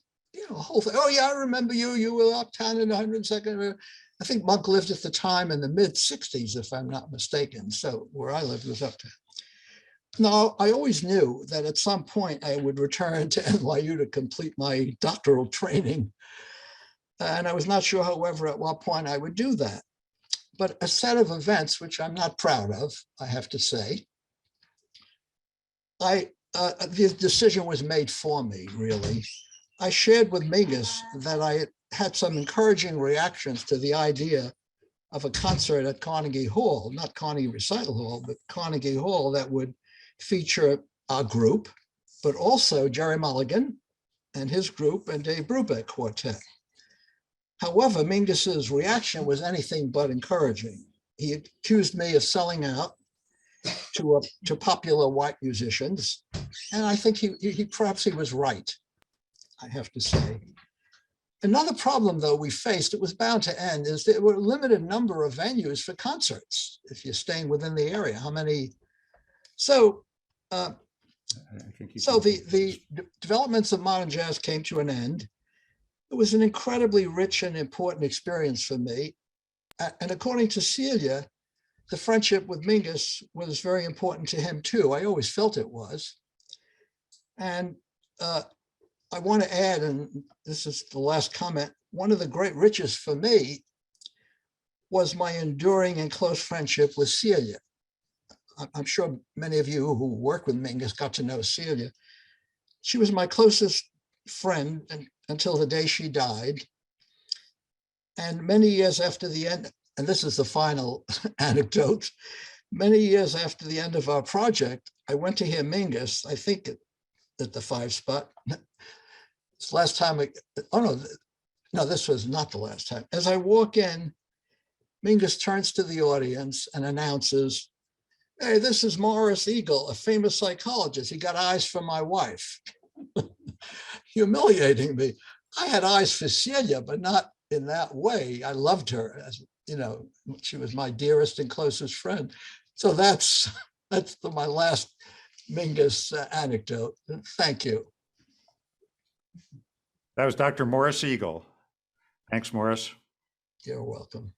a whole thing. Oh yeah, I remember you. You were uptown in 102nd. I think Monk lived at the time in the mid 60s, if I'm not mistaken. So where I lived was uptown. Now, I always knew that at some point I would return to NYU to complete my doctoral training. And I was not sure, however, at what point I would do that. But a set of events, which I'm not proud of, I have to say, the decision was made for me, really. I shared with Mingus that I had some encouraging reactions to the idea of a concert at Carnegie Hall, not Carnegie Recital Hall, but Carnegie Hall, that would feature our group, but also Jerry Mulligan and his group and Dave Brubeck Quartet. However, Mingus's reaction was anything but encouraging. He accused me of selling out to popular white musicians, and I think he perhaps he was right, I have to say. Another problem, though, we faced, it was bound to end, is there were a limited number of venues for concerts if you're staying within the area. How many? So, the developments of modern jazz came to an end. It was an incredibly rich and important experience for me. And according to Celia, the friendship with Mingus was very important to him too. I always felt it was. And I want to add, and this is the last comment, one of the great riches for me was my enduring and close friendship with Celia. I'm sure many of you who work with Mingus got to know Celia. She was my closest friend until the day she died. And many years after the end, and this is the final anecdote, many years after the end of our project, I went to hear Mingus, I think at the 5 Spot. This last time, no, this was not the last time. As I walk in, Mingus turns to the audience and announces, "Hey, this is Morris Eagle, a famous psychologist. He got eyes for my wife." Humiliating me. I had eyes for Celia, but not in that way. I loved her, as she was my dearest and closest friend. So that's my last Mingus anecdote. Thank you. That was Dr. Morris Eagle. Thanks, Morris. You're welcome.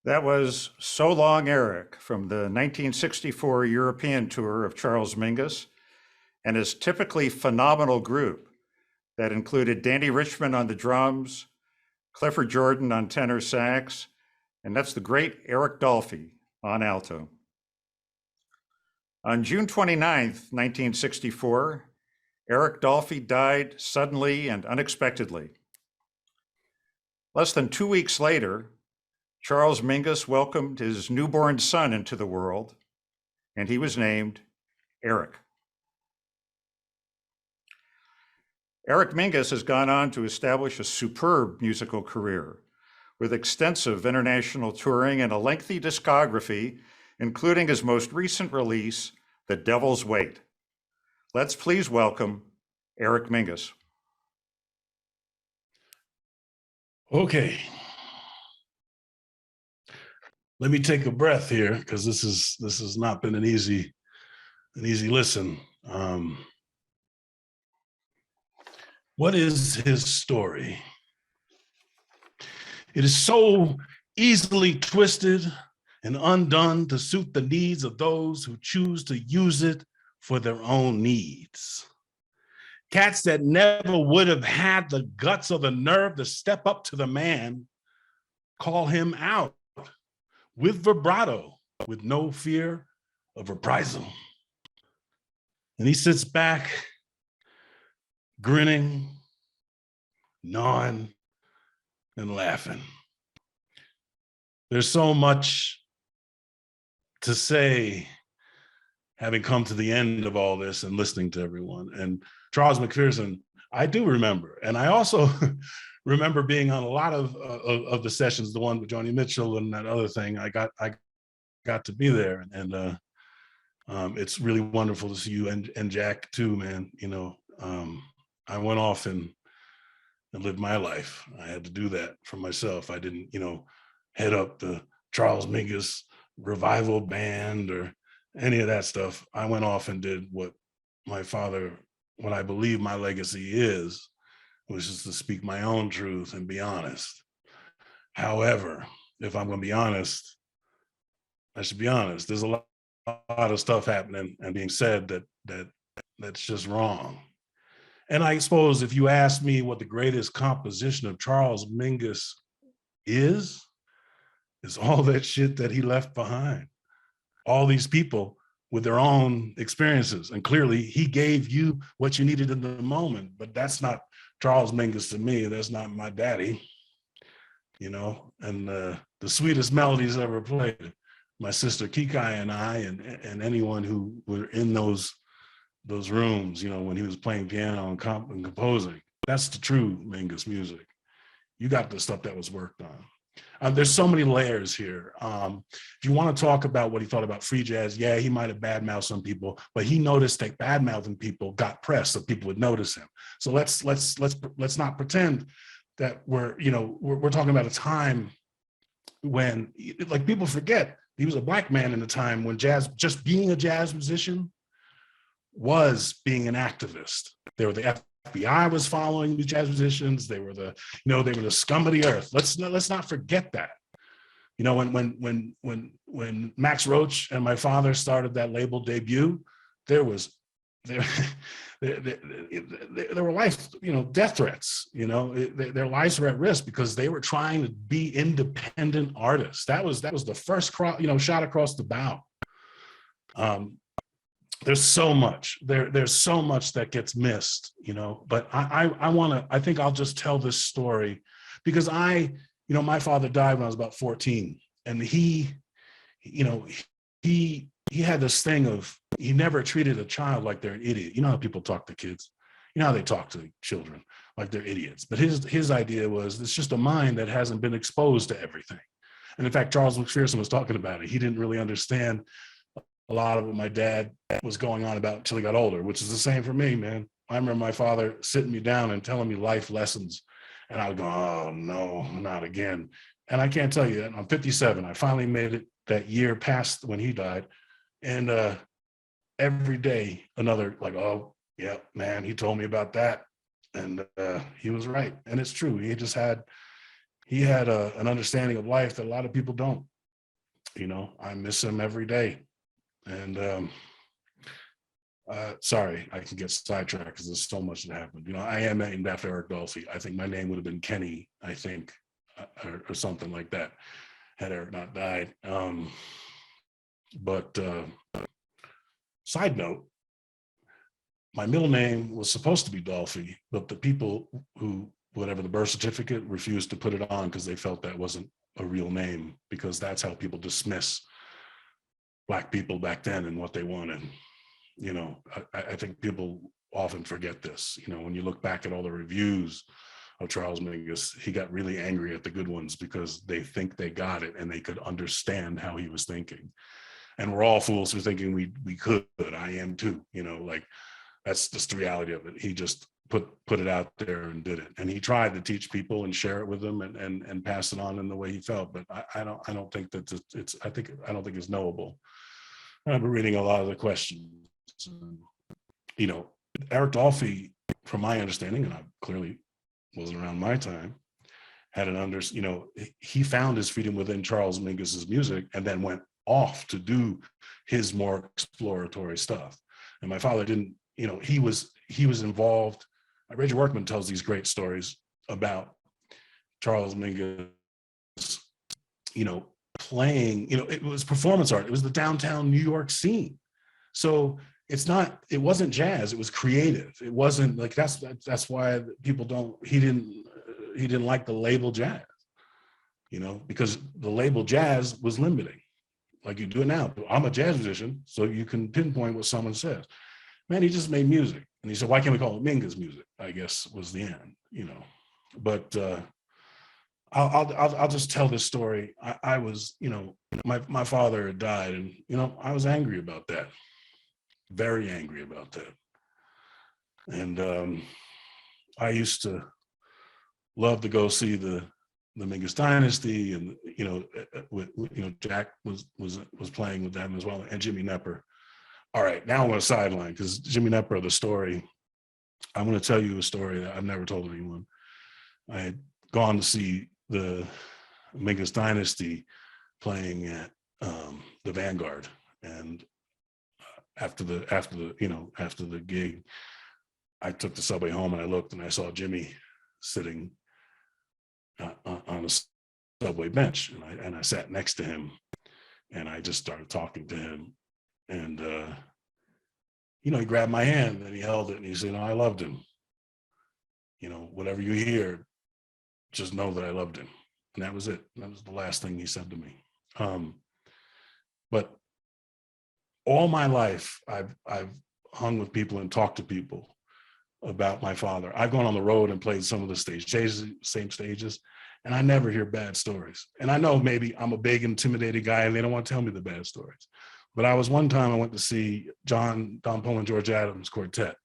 That was So Long, Eric, from the 1964 European tour of Charles Mingus and his typically phenomenal group that included Danny Richmond on the drums, Clifford Jordan on tenor sax, and that's the great Eric Dolphy on alto. On June 29th, 1964, Eric Dolphy died suddenly and unexpectedly. Less than 2 weeks later, Charles Mingus welcomed his newborn son into the world, and he was named Eric. Eric Mingus has gone on to establish a superb musical career with extensive international touring and a lengthy discography, including his most recent release, The Devil's Weight. Let's please welcome Eric Mingus. Okay. Let me take a breath here, because this has not been an easy listen. What is his story? It is so easily twisted and undone to suit the needs of those who choose to use it for their own needs. Cats that never would have had the guts or the nerve to step up to the man, call him out with vibrato, with no fear of reprisal. And he sits back, grinning, gnawing, and laughing. There's so much to say, having come to the end of all this and listening to everyone. And Charles McPherson, I do remember. And I also remember being on a lot of the sessions, the one with Joni Mitchell and that other thing. I got to be there. And it's really wonderful to see you and Jack too, man. You know, I went off and lived my life. I had to do that for myself. I didn't, you know, head up the Charles Mingus revival band or any of that stuff. I went off and did what I believe my legacy is, which is to speak my own truth and be honest. However, if I'm going to be honest, I should be honest. There's a lot of stuff happening and being said that's just wrong. And I suppose if you ask me what the greatest composition of Charles Mingus is all that shit that he left behind. All these people with their own experiences. And clearly he gave you what you needed in the moment, but that's not Charles Mingus to me. That's not my daddy, you know. And the sweetest melodies ever played, my sister Kei and I, and anyone who were in those rooms, you know, when he was playing piano and composing. That's the true Mingus music. You got the stuff that was worked on. There's so many layers here. If you want to talk about what he thought about free jazz, yeah, he might have badmouthed some people, but he noticed that badmouthing people got press, so people would notice him. So let's not pretend that we're talking about a time when, like, people forget he was a Black man in a time when jazz, just being a jazz musician, was being an activist. There were the FBI was following the jazz musicians. They were the scum of the earth. Let's not forget that. You know, when Max Roach and my father started that label Debut, there were life, death threats. Their lives were at risk because they were trying to be independent artists. That was the first shot across the bow. There's so much there's so much that gets missed, but I think I'll just tell this story because my father died when I was about 14, and he had this thing of, he never treated a child like they're an idiot. You know how people talk to kids, how they talk to children like they're idiots, but his idea was, it's just a mind that hasn't been exposed to everything. And in fact, Charles McPherson was talking about it. He didn't really understand a lot of what my dad was going on about until he got older, which is the same for me, man. I remember my father sitting me down and telling me life lessons, and I would go, oh no, not again. And I can't tell you, I'm 57. I finally made it that year past when he died. And every day another, like, oh yeah, man, he told me about that. And he was right. And it's true. He had an understanding of life that a lot of people don't. I miss him every day. And sorry, I can get sidetracked because there's so much that happened. I am named after Eric Dolphy. I think my name would have been Kenny, I think, or something like that, had Eric not died. But side note, my middle name was supposed to be Dolphy, but the people who, whatever the birth certificate, refused to put it on because they felt that wasn't a real name, because that's how people dismiss Black people back then and what they wanted. I think people often forget this. When you look back at all the reviews of Charles Mingus, he got really angry at the good ones because they think they got it and they could understand how he was thinking. And we're all fools for thinking we could. I am too. That's just the reality of it. He just put it out there and did it. And he tried to teach people and share it with them and pass it on in the way he felt. But I don't think that I don't think it's knowable. I've been reading a lot of the questions. Eric Dolphy, from my understanding, and I clearly wasn't around my time, had he found his freedom within Charles Mingus's music and then went off to do his more exploratory stuff. And my father didn't he was involved. Reggie Workman tells these great stories about Charles Mingus, playing, it was performance art. It was the downtown New York scene. So it wasn't jazz, it was creative. It wasn't like, that's why people he didn't like the label jazz, because the label jazz was limiting. Like you do it now. I'm a jazz musician, so you can pinpoint what someone says. Man, he just made music. And he said, why can't we call it Mingus music? I guess was the end, But I'll just tell this story. I was, my father had died, and I was angry about that. Very angry about that. And I used to love to go see the Mingus Dynasty, and Jack was playing with them as well, and Jimmy Knepper. All right, now I'm going to sideline because Jimmy Knepper, the story. I'm going to tell you a story that I've never told anyone. I had gone to see the Mingus Dynasty playing at the Vanguard, and after the gig, I took the subway home and I looked and I saw Jimmy sitting on a subway bench, and I sat next to him, and I just started talking to him, and he grabbed my hand and he held it and he said, I loved him. Whatever you hear, just know that I loved him. And that was it. That was the last thing he said to me. But all my life, I've hung with people and talked to people about my father. I've gone on the road and played some of the same stages, and I never hear bad stories. And I know maybe I'm a big, intimidated guy and they don't want to tell me the bad stories. But one time I went to see Don Poland and George Adams Quartet.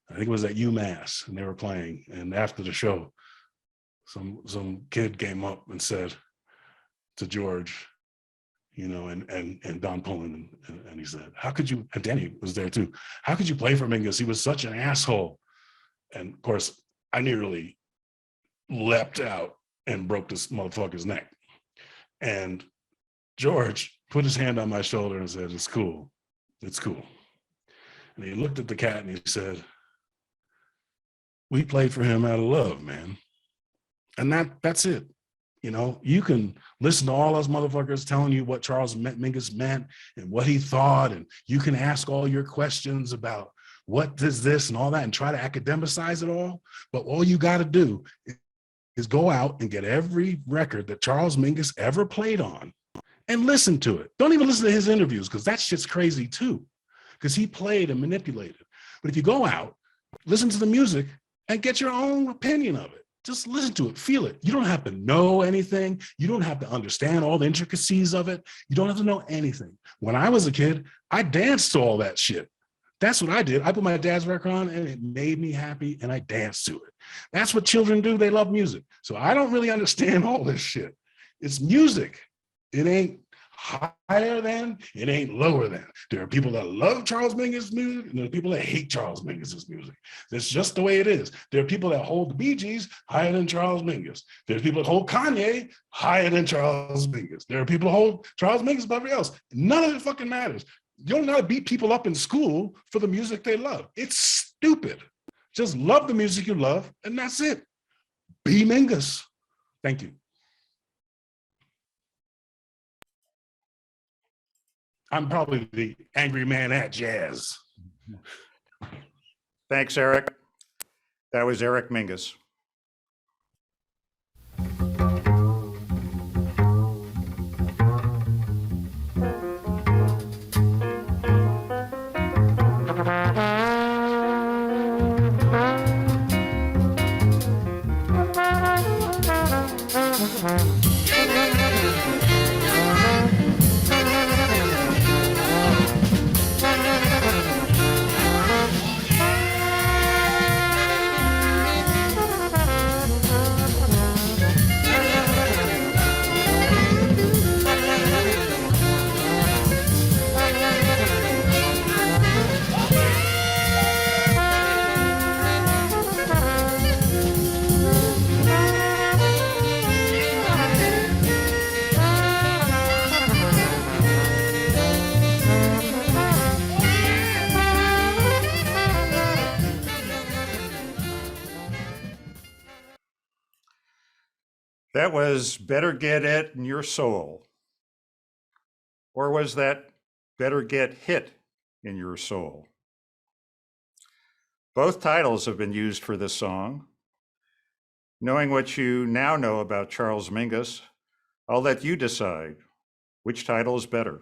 I think it was at UMass, and they were playing. And after the show, some kid came up and said to George, and Don Poland, and he said, how could you, and Danny was there too, how could you play for Mingus? He was such an asshole. And of course, I nearly leapt out and broke this motherfucker's neck. And George put his hand on my shoulder and said, it's cool. And he looked at the cat and he said, we played for him out of love, man. And that's it. You can listen to all those motherfuckers telling you what Charles Mingus meant and what he thought, and you can ask all your questions about what does this and all that and try to academicize it all. But all you got to do is go out and get every record that Charles Mingus ever played on and listen to it. Don't even listen to his interviews, because that shit's crazy too, because he played and manipulated. But if you go out, listen to the music and get your own opinion of it. Just listen to it, feel it. You don't have to know anything. You don't have to understand all the intricacies of it. You don't have to know anything. When I was a kid, I danced to all that shit. That's what I did. I put my dad's record on and it made me happy, and I danced to it. That's what children do. They love music. So I don't really understand all this shit. It's music. It ain't higher than, it ain't lower than. There are people that love Charles Mingus music, and there are people that hate Charles Mingus's music. That's just the way it is. There are people that hold the Bee Gees higher than Charles Mingus. There's people that hold Kanye higher than Charles Mingus. There are people that hold Charles Mingus above everybody else. None of it fucking matters. You don't know how to beat people up in school for the music they love. It's stupid. Just love the music you love, and that's it. Be Mingus. Thank you. I'm probably the angry man at jazz. Thanks, Eric. That was Eric Mingus. That was Better Get It in Your Soul. Or was that Better Get Hit in Your Soul? Both titles have been used for this song. Knowing what you now know about Charles Mingus, I'll let you decide which title is better.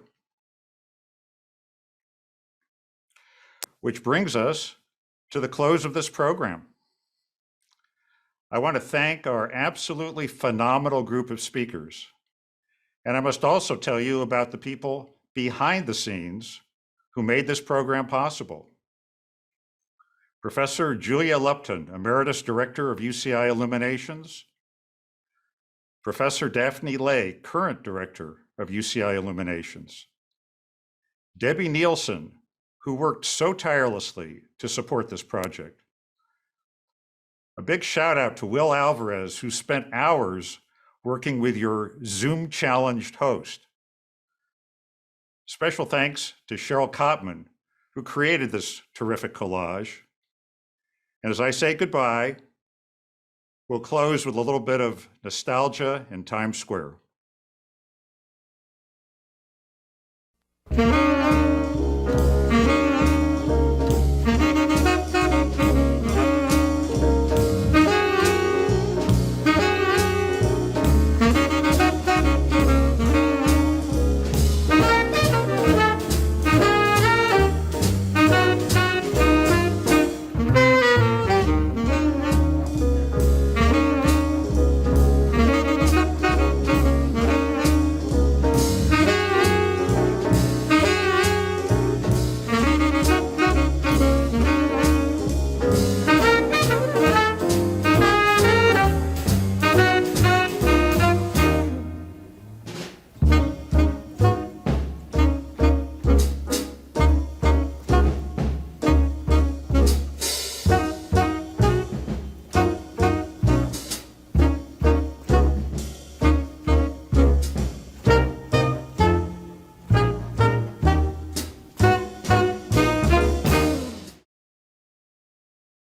Which brings us to the close of this program. I want to thank our absolutely phenomenal group of speakers. And I must also tell you about the people behind the scenes who made this program possible. Professor Julia Lupton, Emeritus Director of UCI Illuminations. Professor Daphne Lay, current Director of UCI Illuminations. Debbie Nielsen, who worked so tirelessly to support this project. A big shout out to Will Alvarez, who spent hours working with your Zoom challenged host. Special thanks to Cheryl Kottman, who created this terrific collage. And as I say goodbye, we'll close with a little bit of nostalgia in Times Square.